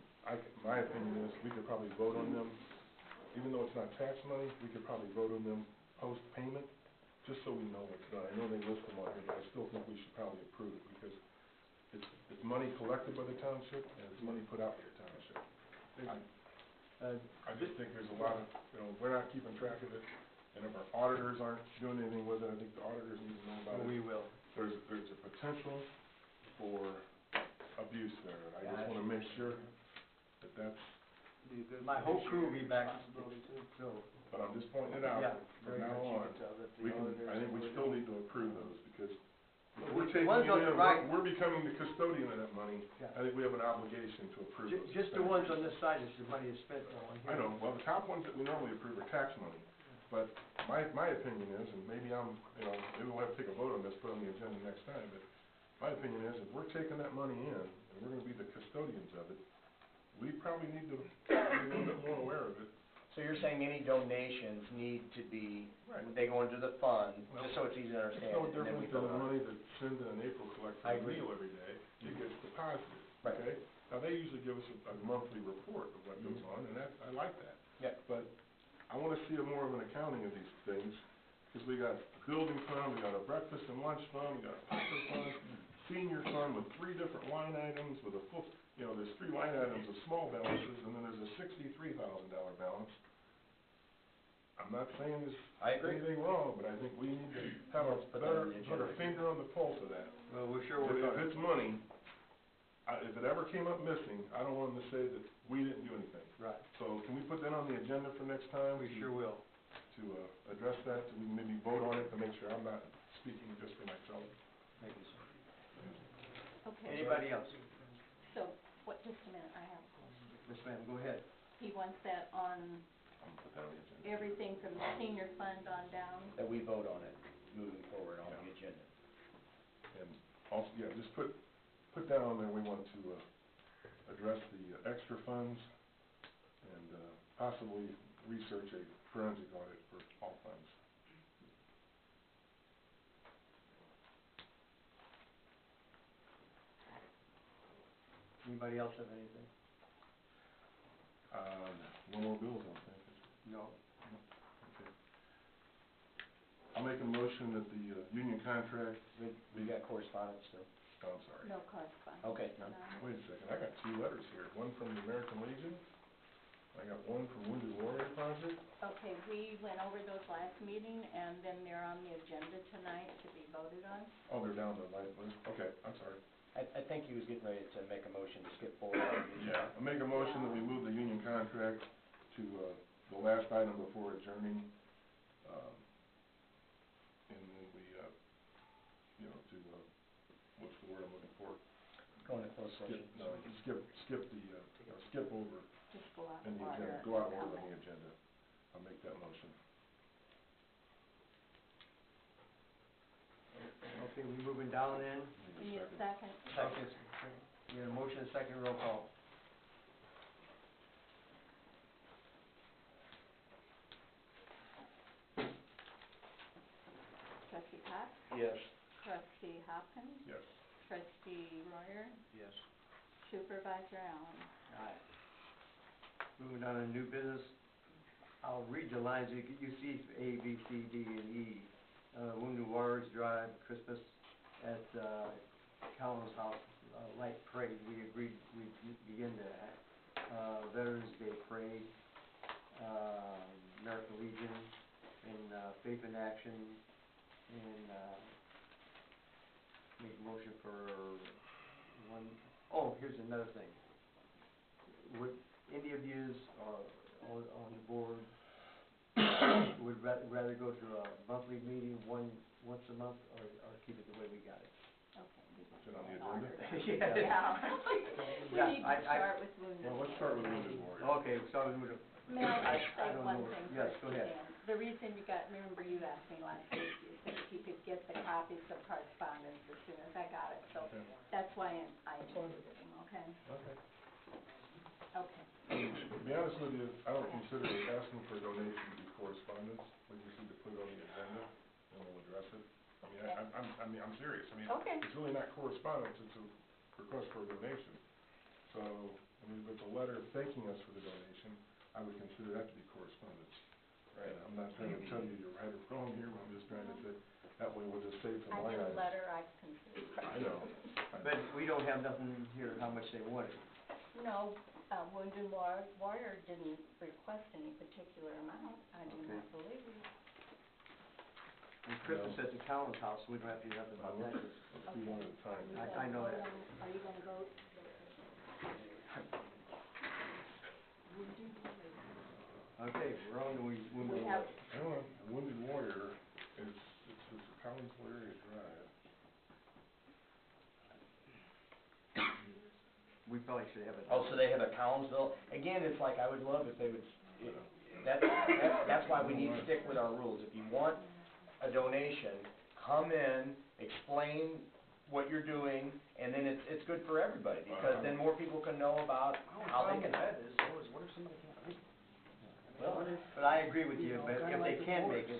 my opinion is, we could probably vote on them, even though it's not tax money, we could probably vote on them post-payment, just so we know what's done. I know they list them on here, but I still think we should probably approve it, because it's money collected by the township, and it's money put out by the township. I just think there's a lot of, we're not keeping track of it, and if our auditors aren't doing anything with it, I think the auditors need to know about it. We will. There's a potential for abuse there, and I just wanna make sure that that's, Be a good My whole crew will be back. responsibility too. So, but I'm just pointing it out, Yeah, from very now much. on, Tell that the we can, auditors I think we are still working. need to approve those, because if The we're taking ones it on the in, right- we're becoming the custodian of that money, Yeah. I think we have an obligation to approve those. just the ones on this side is the money is spent on here. I know, well, the top ones that we normally approve are tax money, but my opinion is, and maybe maybe we'll have to take a vote on this, put it on the agenda next time, but my opinion is, if we're taking that money in, and we're gonna be the custodians of it, we probably need to be a little bit more aware of it. So you're saying any donations need to be, Right. they go into the fund, Well, just so it's easy to It's understand, no and then we different than vote the on money it. that Cindy and April collect I for the agree. meal every day, it gets deposited, Right. okay? Now, they usually give us a monthly report of what goes on, and I like that. Yeah. But I wanna see more of an accounting of these things, because we got a building fund, we got a breakfast and lunch fund, we got a pauper fund, senior fund with 3 different line items with a full, there's 3 line items of small balances, and then there's a $63,000 balance. I'm not saying I there's agree. anything wrong, but I think we need to have a Let's put that on the put our agenda. finger on the pulse of that. Well, we're sure If we're gonna. it's money, if it ever came up missing, I don't want them to say that we didn't do anything. Right, So can we put that on the agenda for next time? we sure will. To address that, so we can maybe vote on it to make sure I'm not speaking just for myself. Thank you, sir. Okay. Anybody else? So, just a minute, I have a question. Yes, ma'am, go ahead. He wants that on I'm gonna put that on the agenda. everything from the senior fund on down? That we vote on it, moving forward on the agenda. And also, just put that on there, we want to address the extra funds and possibly research a forensic audit for all funds. Anybody else have anything? No more bills, I don't think. No. Okay. I'll make a motion that the union contract, We got correspondence still? oh, I'm sorry. No correspondence. Okay, none. Wait a second, I got 2 letters here, one from the American Legion, I got one from Wounded Warrior Project. Okay, we went over those last meeting, and then they're on the agenda tonight to be voted on. Oh, they're down the line, okay, I'm sorry. I think he was getting ready to make a motion to skip forward. Yeah, I make a motion that we move the union contract to, the last item before adjourning, and then we, you know, to, what's the word I'm looking for? Go into closed session. Skip over Just go out in of the order. agenda, go out of order on the agenda. I'll make that motion. Okay, we moving down then? We need a second. Second. We have a motion, second, roll call. Trustee Cox? Yes. Trustee Hopkins? Yes. Trustee Royer? Yes. Supervisor Allen? Aye. Moving on to new business, I'll read the lines, you see A, B, C, D, and E. Wounded Warriors Drive, Christmas at, Collins House, light parade, we agreed we'd begin that. Veterans Day Parade, American Legion, and, Faith in Action, and, make a motion for one, oh, here's another thing. Would any of yous, on the board, would rather go to a monthly meeting once a month, or keep it the way we got it? Okay. we Is it on the go in agenda? order. Yeah. We Yeah, need to start with Wounded Well, let's start with Wounded Warrior. Okay, so we would. May I just say don't one know. thing Yes, first, go ahead. Dan? The reason you got, remember you asked me last week, you said if you could get the copies of correspondence as soon as I got it, so Okay. that's why I included them, okay? Okay. Okay. To be honest with you, I don't consider asking for a donation to be correspondence. We just need to put it on the agenda, and we'll address it. I mean, I'm serious. I mean, Okay. it's really not correspondence, it's a request for a donation. So, I mean, if it's a letter thanking us for the donation, I would consider that to be correspondence. Right. And I'm not trying to tell you you're right or wrong here, I'm just trying to say, that way we'll just save some I line did a items. letter, I considered. I know. But we don't have nothing here how much they wanted. No, Wounded Warrior didn't request any particular amount, I do not believe. And Christmas at the Collins House, we don't have to do nothing about that. Let's do one at a time. I know that. Are you gonna vote? Okay, we're on to We Wounded have, Warrior. Hang on, Wounded Warrior, it's a Collinsville area drive. We probably should have it. Oh, so they have a Collinsville, again, it's like, I would love if they would, that's why we need to stick with our rules. If you want a donation, come in, explain what you're doing, and then it's good for everybody, because then more people can know about how they can help. That is, what if somebody can't make it? Well, But I agree with you, but if they can make it,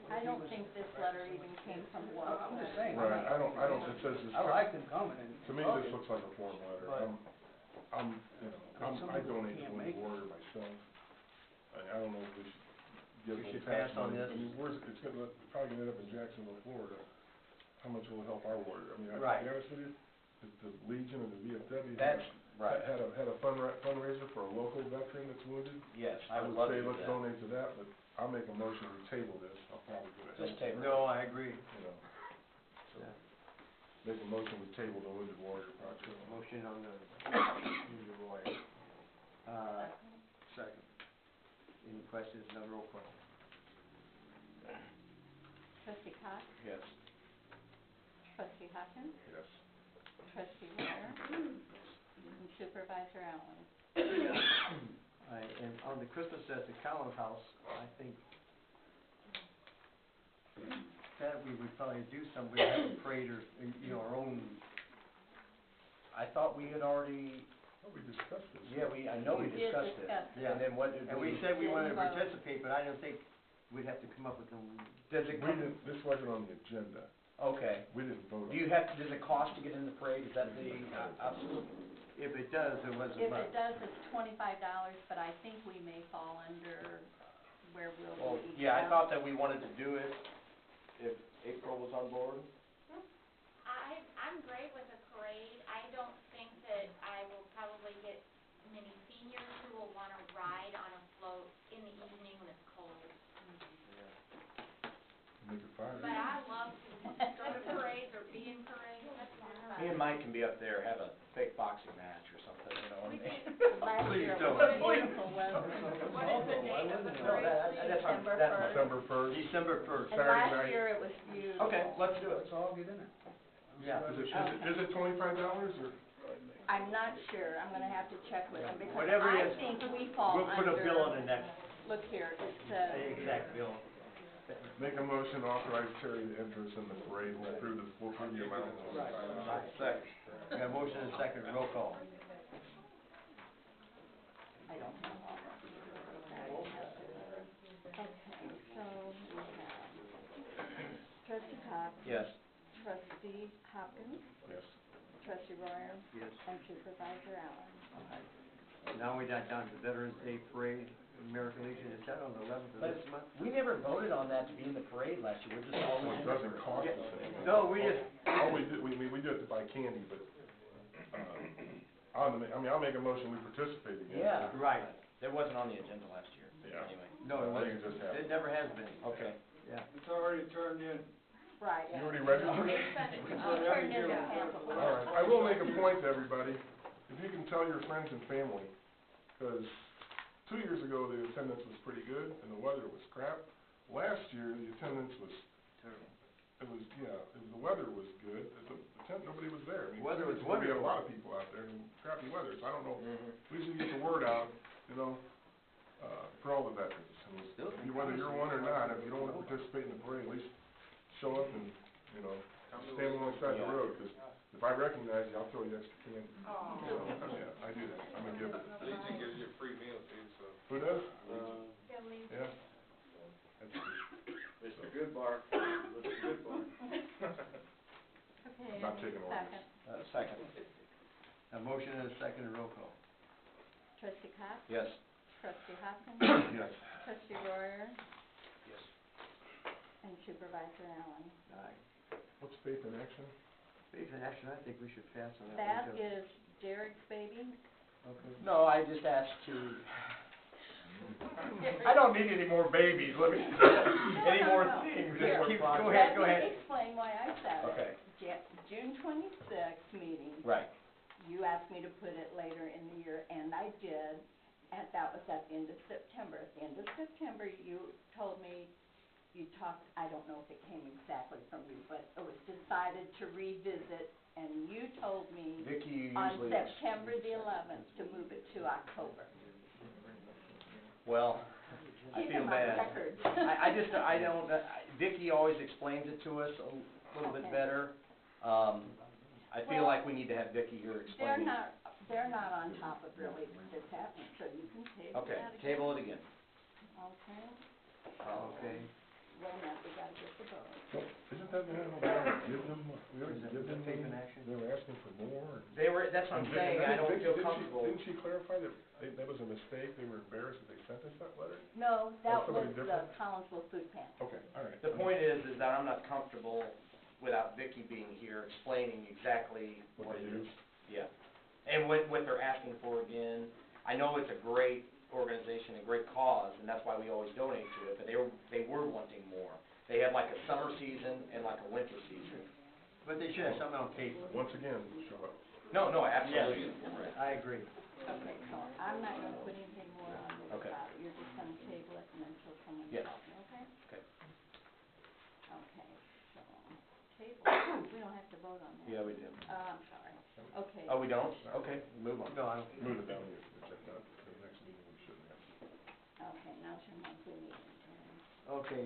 I don't think this letter even came from one. I'm just saying. Right, I don't, it says this. I like them coming and. To me, this looks like a form letter. I donate to Wounded Warrior myself. I don't know if we should give We a should tax pass on money. this. I mean, it's probably gonna end up in Jacksonville, Florida. How much will it help our warrior? I mean, to Right. be honest with you, the Legion and the VFW That's, right, had a fundraiser for a local veteran that's wounded. yes, I I would would love say to do let's that. donate to that, but I'll make a motion to table this. I'll probably do it. Just table it. no, I agree. You know, so, Yeah. make a motion to table the Wounded Warrior project. Motion on the Wounded Warrior. Second. Any questions, no roll call? Trustee Cox? Yes. Trustee Hopkins? Yes. Trustee Royer? And Supervisor Allen? And on the Christmas at the Collins House, I think that we would probably do something, have a parade or, you know, our own. I thought we had already, Well, we discussed this. yeah, I know we We did discussed it. discuss it. And then what did And we we, said we wanted to Didn't vote. participate, but I don't think we'd have to come up with them. does it We come, didn't, this wasn't on the agenda. okay. We didn't vote on Do you it. have, does it cost to get in the parade? Is that the, absolute? If it does, it wasn't If much. it does, it's $25, but I think we may fall under where we'll Well, be. yeah, I thought that we wanted to do it if April was on board. I'm great with a parade. I don't think that I will probably get many seniors who will wanna ride on a float in the evening when it's cold. Make it fire. But I love to go to parades or be in parades, that's fun. Me and Mike can be up there, have a fake boxing match or something, you know, and Last Please year it don't. was beautiful weather. What is the date of the No, parade? that's on, December that's first. December first. December first. And Saturday last night. year it was beautiful. Okay, let's do it. Let's all get in it. Yeah. Is it $25 or? I'm not sure, I'm gonna have to check with them, because Whatever I it is, think we fall We'll put a under- bill on the next, Look here, it's, exact bill. Make a motion, to authorize Terry to enter us in the parade, we'll approve the amount. Second. We got a motion and a second, roll call. I don't have all of them. Okay, so we have trustee Cox, Yes. trustee Hopkins, Yes. trustee Royer, Yes. and supervisor Allen. Now we got down to Veterans Day Parade, American Legion, is that on the 11th of this month? We never voted on that to be in the parade last year, we're just Well, always it in the doesn't cost parade. us anything. No, we just, All we do, we do it to buy candy, but, I'll make a motion, we participate again. Yeah. right, It wasn't on the agenda last year, Yeah. anyway. no, it I think wasn't, it just happened. it never has been, Okay. yeah. It's already turned in. Right, You yeah. already registered? Turned in the pamphlet. All right, I will make a point to everybody, if you can tell your friends and family, because 2 years ago, the attendance was pretty good, and the weather was crap. Last year, the attendance was, the weather was good, nobody was there. I mean, Weather was we had a wonderful. lot of people out there, and crappy weather, so I don't know, Mhm. we should get the word out, for all the veterans. I mean, whether you're one or not, if you don't want to participate in the parade, at least show up and, stand alongside the road, because if I recognize you, I'll throw you extra candy. Yeah, I do that, I'm a giver. Legion gives you a free meal too, so. Who does? Billy. Yeah. That's good. Mr. Goodbar, Mr. Goodbar. Okay, Not taking orders. second. Second. A motion and a second, and roll call. Trustee Cox, Yes. trustee Hopkins, Yes. trustee Royer, Yes. and supervisor Allen. Aye. What's Faith in Action? Faith in action, I think we should pass on that That one too. is Derek's baby. Okay. No, I just asked to, I don't need any more babies, let me, any more No. things, Here, any more keep- projects. go ahead, go Let ahead. me explain why I said it. Okay, June 26th meeting, right. you asked me to put it later in the year, and I did, and that was at the end of September. At the end of September, you told me, you talked, I don't know if it came exactly from you, but it was decided to revisit, and you told me Vicki on usually. September the 11th to move it to October. Well, I Keep feel in my bad. records. I don't, Vicki always explains it to us a little bit Okay. better. I feel Well, like we need to have Vicki here explaining. They're not on top of really what's happening, so you can table Okay, that again. table it again. Okay, Okay. wait a minute, we gotta get the vote. So, isn't that the one we already give them, we already give them Faith in money? action? They were asking for more. They were, that's what I'm And saying, I don't Vicki, feel didn't she- comfortable. Didn't she clarify that that was a mistake, they were embarrassed that they sent us that letter? No, that was somebody the different? Collinsville Food Pantry. Okay, all right. The point is that I'm not comfortable without Vicki being here explaining exactly What what they it do? is. Yeah. And what they're asking for again. I know it's a great organization, a great cause, and that's why we always donate to it, but they were wanting more. They had like a summer season and like a winter season. But they should have something on paper. Once again, show up. No, absolutely. I agree. Okay, so I'm not gonna put anything more on this Okay. about it, you're just gonna table it and until someone Yes. calls me, okay? Okay. Okay, so, table, we don't have to vote on that. Yeah, we do. I'm sorry, okay. Oh, we don't? Okay, move on. No, I don't. Move it down here, check that, for the next meeting, we shouldn't have. Okay, now's your monthly meeting, Terry. Okay,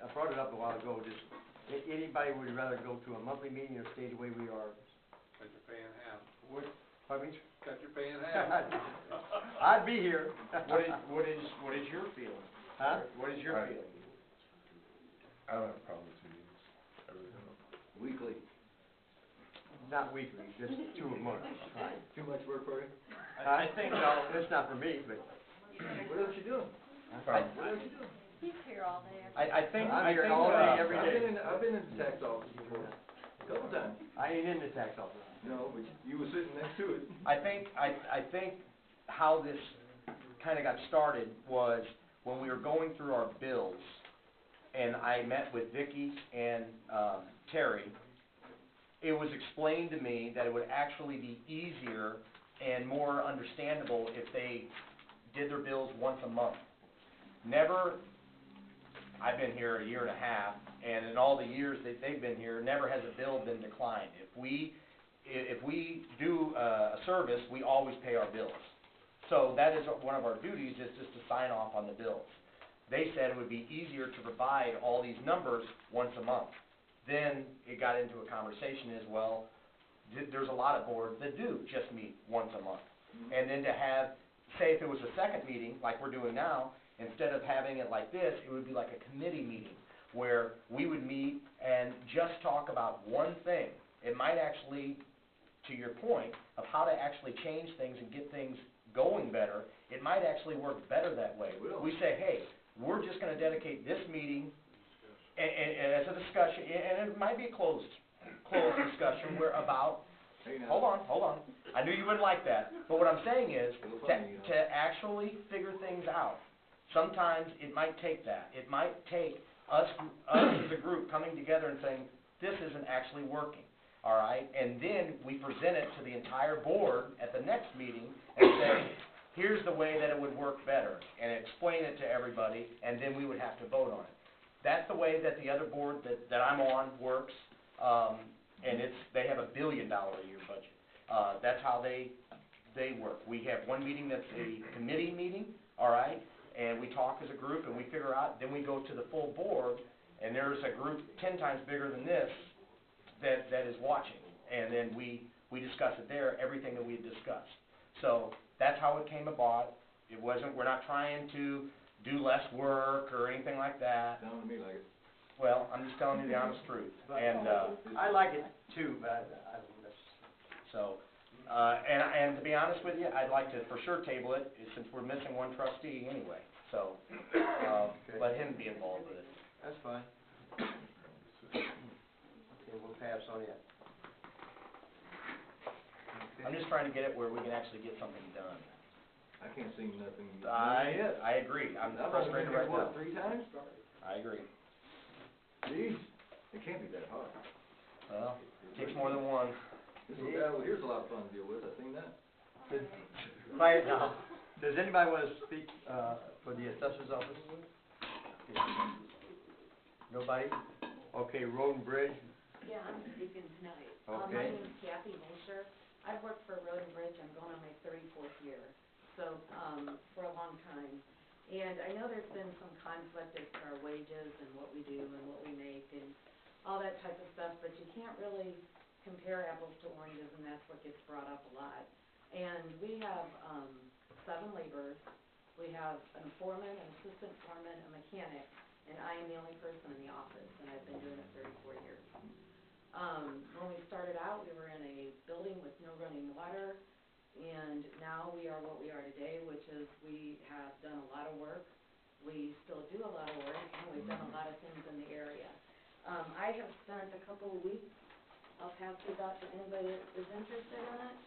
I brought it up a while ago, just, anybody would rather go to a monthly meeting or stay the way we are? Cut your pay in half. What, pardon me? Cut your pay in half. I'd be here. What is your feeling? Huh? What is your Right. feeling? I don't have a problem with 2 meetings, I really don't. Weekly. Not weekly, just 2 a month. Fine. Too much work for you? I think, No, it's not for me, but. What else you doing? Um, What else you doing? He's here all day, I think, I'm I here think, all day, every day. I've been in the tax office before, a couple times. I ain't in the tax office. No, but you were sitting next to it. I think how this kinda got started was when we were going through our bills, and I met with Vicki and, Terry, it was explained to me that it would actually be easier and more understandable if they did their bills once a month. Never, I've been here a year and a half, and in all the years that they've been here, never has a bill been declined. If we do a service, we always pay our bills. So that is one of our duties, is just to sign off on the bills. They said it would be easier to provide all these numbers once a month. Then it got into a conversation as well, there's a lot of boards that do just meet once a month. And then to have, say if it was a second meeting, like we're doing now, instead of having it like this, it would be like a committee meeting, where we would meet and just talk about one thing. It might actually, to your point, of how to actually change things and get things going better, it might actually work better that way. We say, hey, we're just gonna dedicate this meeting as a discussion, and it might be a closed discussion where about, hold on, I knew you wouldn't like that, but what I'm saying is, to actually figure things out, sometimes it might take that. It might take us as a group coming together and saying, this isn't actually working, all right? And then we present it to the entire board at the next meeting and say, here's the way that it would work better, and explain it to everybody, and then we would have to vote on it. That's the way that the other board that I'm on works, and they have $1 billion a year budget. That's how they work. We have one meeting that's a committee meeting, all right, and we talk as a group and we figure out, then we go to the full board, and there's a group 10 times bigger than this that is watching, and then we discuss it there, everything that we had discussed. So that's how it came about. It wasn't, we're not trying to do less work or anything like that. Sounded to me like it. Well, I'm just telling you the honest truth, and, I like it too, but I don't know. so, and to be honest with you, I'd like to for sure table it, since we're missing one trustee anyway, so, let him be involved with it. That's fine. Okay, we'll pass on it. I'm just trying to get it where we can actually get something done. I can't see nothing. I agree, I'm frustrated right now. I've only been here, what, 3 times? I agree. Jeez, it can't be that hard. Well, takes more than one. Here's a lot of fun to deal with, I've seen that. Right now, does anybody want to speak, for the assessor's office? Nobody? Okay, road and bridge, Yeah, I'm speaking tonight. My okay. name's Kathy Mosher. I've worked for Road and Bridge, I'm going on my 34th year, so, for a long time. And I know there's been some conflict as to our wages and what we do and what we make and all that type of stuff, but you can't really compare apples to oranges, and that's what gets brought up a lot. And we have, 7 laborers. We have a foreman, an assistant foreman, a mechanic, and I am the only person in the office, and I've been doing it 34 years. When we started out, we were in a building with no running water, and now we are what we are today, which is we have done a lot of work. We still do a lot of work, and we've done a lot of things in the area. I have spent a couple of weeks, I'll pass this out to anybody that is interested in it,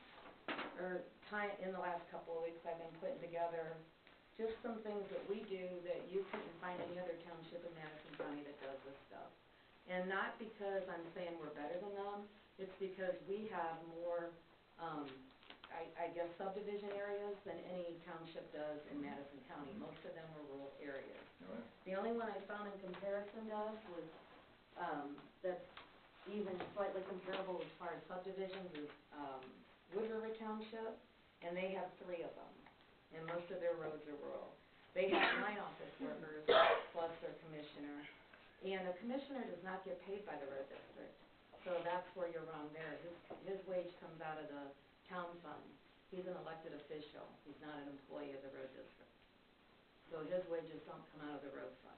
or time, in the last couple of weeks, I've been putting together just some things that we do that you couldn't find any other township in Madison County that does this stuff. And not because I'm saying we're better than them, it's because we have more, I guess subdivision areas than any township does in Madison County. Most of them are rural areas. All right. The only one I found in comparison to us was, that's even slightly comparable as far as subdivisions is, Wood River Township, and they have 3 of them, and most of their roads are rural. They have 9 office workers plus their commissioner, and a commissioner does not get paid by the road district, so that's where you're wrong there. His wage comes out of the town fund. He's an elected official, he's not an employee of the road district. So his wages don't come out of the road fund.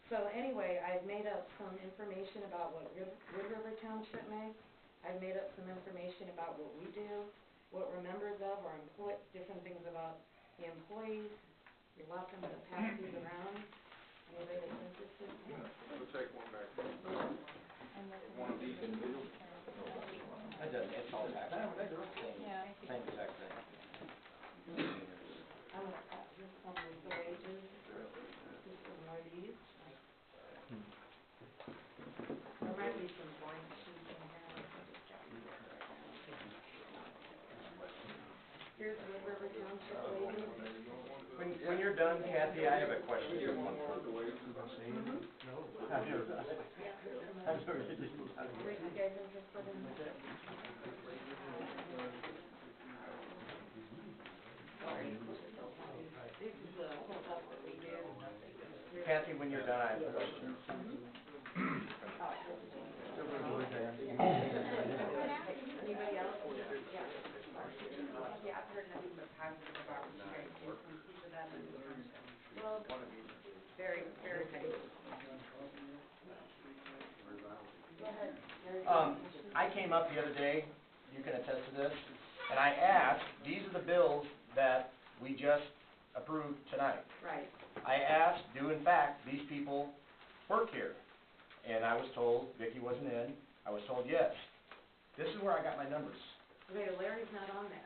So anyway, I've made up some information about what Wood River Township makes. I've made up some information about what we do, what we're members of, or different things about the employees. You're welcome to pass these around. Anybody that's interested? We'll take one back. One of these individuals. That doesn't, it's all tax. Yeah. Same exact thing. Here's some of the wages, just some more of these. There might be some blank sheets in here. Here's Wood River Township wages. When you're done, Kathy, I have a question. Mhm. I've never done it. I've never did it. Here's you guys interested in this? Sorry, this is so funny. This is the stuff that we do. Kathy, when you're done, I have a question. Anybody else? Yeah. Yeah, I've heard nothing but positive about what you guys do, from people that live in the township. Well, very, very nice. Go ahead. I came up the other day, you can attest to this, and I asked, these are the bills that we just approved tonight. Right. I asked, do in fact these people work here? And I was told, Vicki wasn't in, I was told yes. This is where I got my numbers. Okay, Larry's not on there.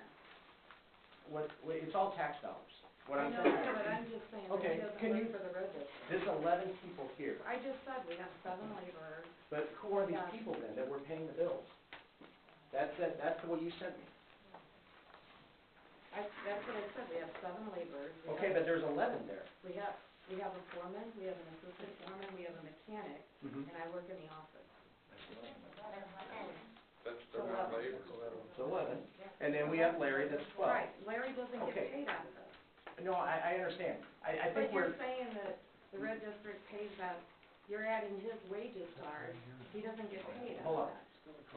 It's all tax dollars. What I I'm know, saying. but I'm just saying that Okay, he doesn't can you- work for the road district. There's 11 people here, I just said we have 7 laborers. but who are these Yeah. people then that we're paying the bills? That's the way you sent me. That's what I said, we have 7 laborers. We Okay, have- but there's 11 there. We have a foreman, we have an assistant foreman, we have a mechanic, Mhm. and I work in the office. That's, they're not labor. It's 11. And then we have Larry, that's 12. Right, Larry doesn't get Okay. paid out of this. No, I understand. I think But we're, you're saying that the road district pays that, you're adding his wages to ours, he doesn't get paid out hold of on. that.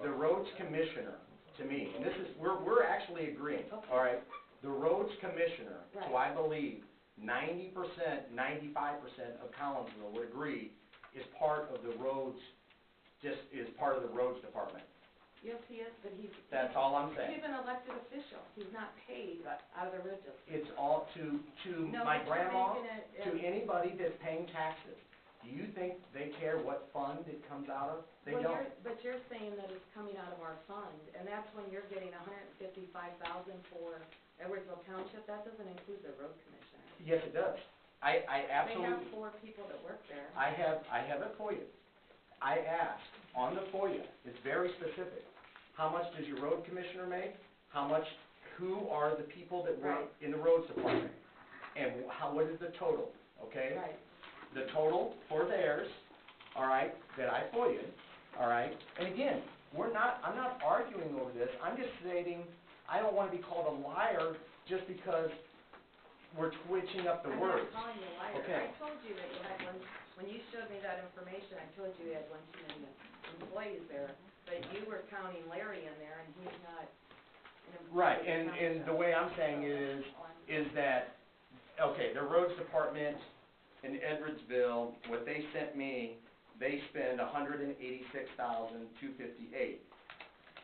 The roads commissioner, to me, and this is, we're actually agreeing, all right? The roads commissioner, who I believe 90%, 95% of Collinsville would agree, is part of the roads, is part of the roads department. Yes, he is, but he's. That's all I'm saying. He's an elected official, he's not paid out of the road district. It's all to No, my but you're grandma, making it to as- anybody that's paying taxes. Do you think they care what fund it comes out of? They don't. But you're saying that it's coming out of our fund, and that's when you're getting $155,000 for Edwardsville Township, that doesn't include the road commissioner. Yes, it does. I absolutely. They have 4 people that work there. I have it for you. I asked on the FOIA, it's very specific. How much does your road commissioner make? Who are the people that work in the roads department? And what is the total, okay? Right. The total for theirs, all right, that I FOIA'd, all right? And again, I'm not arguing over this, I'm just stating, I don't wanna be called a liar just because we're twitching up the words. I'm not calling you a liar. Okay. I told you that you had when you showed me that information, I told you you had one too many employees there, but you were counting Larry in there, and he's not an employee. Right, of the and township. the way I'm saying is that, okay, the roads department in Edwardsville, what they sent me, they spend $186,258.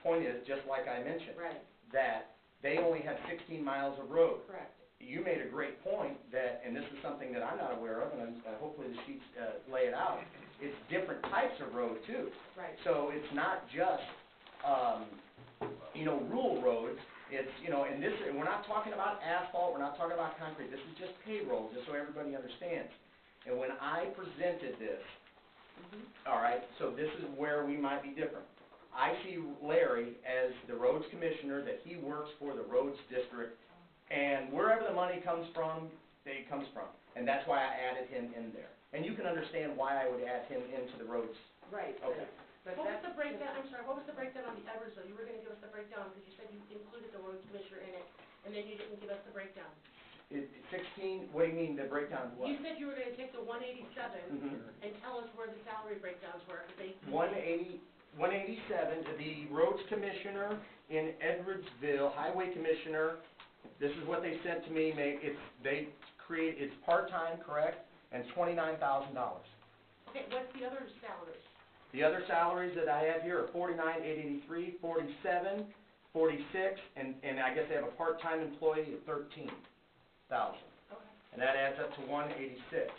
Point is, just like I mentioned. Right. That they only have 16 miles of road. Correct. You made a great point that, and this is something that I'm not aware of, and hopefully the sheets lay it out, it's different types of road too. Right. So it's not just, rural roads, it's, and we're not talking about asphalt, we're not talking about concrete, this is just payroll, just so everybody understands. And when I presented this, all right, so this is where we might be different. I see Larry as the roads commissioner, that he works for the roads district, and wherever the money comes from, it comes from. And that's why I added him in there. And you can understand why I would add him into the roads. Right. Okay. But What was that's the breakdown, I'm sorry, what was the breakdown on the Edwardsville? You were gonna give us the breakdown, because you said you included the road commissioner in it, and then you didn't give us the breakdown. 16, what do you mean, the breakdown of what? You said you were gonna take the 187 Mhm. and tell us where the salary breakdowns were, because they. 187, the roads commissioner in Edwardsville, highway commissioner, this is what they sent to me, it's part-time, correct, and $29,000. Okay, what's the other salaries? The other salaries that I have here are 49,883, 47, 46, and I guess they have a part-time employee at 13,000. Okay. And that adds up to 186.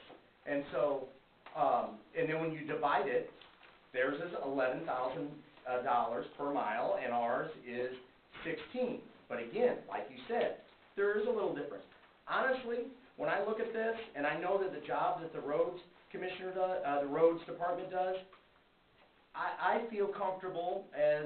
And so, and then when you divide it, theirs is $11,000 per mile, and ours is 16. But again, like you said, there is a little difference. Honestly, when I look at this, and I know that the job that the roads commissioner does, the roads department does, I feel comfortable as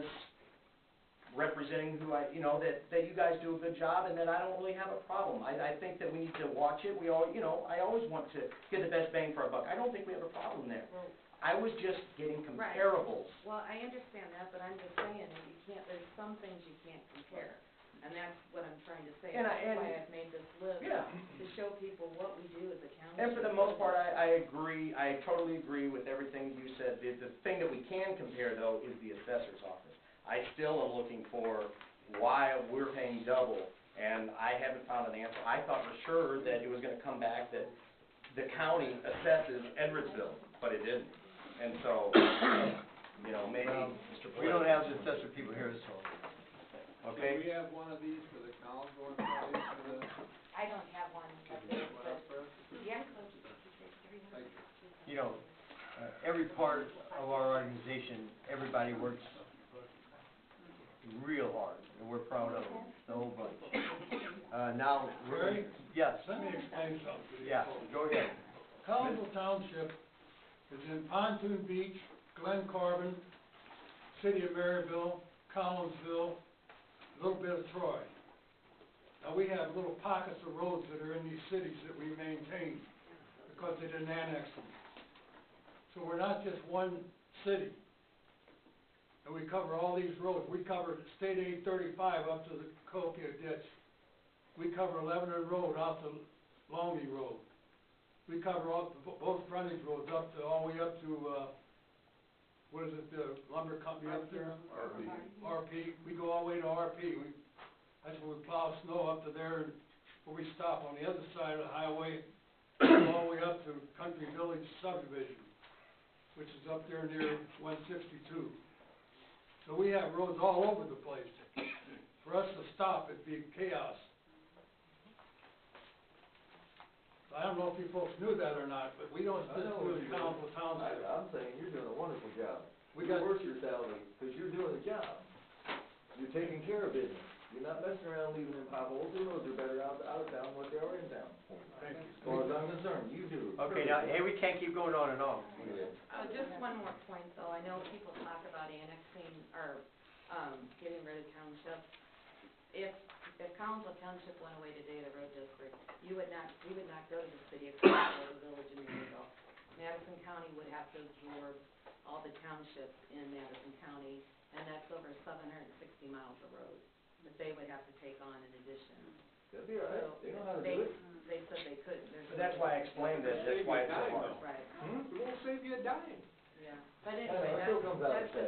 representing who I, you know, that you guys do a good job and that I don't really have a problem. I think that we need to watch it. We all, you know, I always want to get the best bang for our buck. I don't think we have a problem there. Well, I was just getting Right. comparables. well, I understand that, but I'm just saying that you can't, there's some things you can't compare. And that's what I'm trying to say. And That's and- why I've made this list, Yeah. to show people what we do as a township. And for the most part, I agree, I totally agree with everything you said. The thing that we can compare, though, is the assessor's office. I still am looking for why we're paying double, and I haven't found an answer. I thought for sure that it was gonna come back that the county assesses Edwardsville, but it didn't. And so, you know, maybe Well, Mr. we don't have the assessor people here, so, Do okay? we have one of these for the council and for the, I don't have one up there, one but, up there? yeah. Thank you. You know, every part of our organization, everybody works real hard, and we're proud of them, the whole bunch. Now, Jerry? yes, Let me explain something to you. yeah, go ahead. Collinsville Township is in Pontoon Beach, Glen Carbon, City of Maryville, Collinsville, a little bit of Troy. Now, we have little pockets of roads that are in these cities that we maintain because they didn't annex them. So we're not just one city. And we cover all these roads. We cover State 835 up to the Cahokia Ditch. We cover Lebanon Road out to Longy Road. We cover all, both frontage roads up to, all the way up to, what is it, the lumber company up there? RP. RP. We go all the way to RP. That's where we plow snow up to there, and where we stop on the other side of the highway, go all the way up to Country Village subdivision, which is up there near 162. So we have roads all over the place. For us to stop, it'd be chaos. I don't know if you folks knew that or not, but we don't just do it in Collinsville Township. I'm saying you're doing a wonderful job. We You're got- worth your salary, because you're doing the job. You're taking care of business. You're not messing around leaving them potholes. The roads are better out of town than what they are in town. Thank you. As far as I'm concerned, you do. Okay, now, hey, we can't keep going on and on. Just one more point, though. I know people talk about annexing, or, getting rid of townships. If Collinsville Township went away today, the road district, we would not go to the city of Collinsville, the village of Maryville. Madison County would have to absorb all the townships in Madison County, and that's over 760 miles of road that they would have to take on in addition. That'd be all right. So, They know how to do it. They said they couldn't. There's But that's why I explained that, that's why it's so hard. Right, It won't save you a dime. yeah. But Yeah, anyway, it still comes out the that's just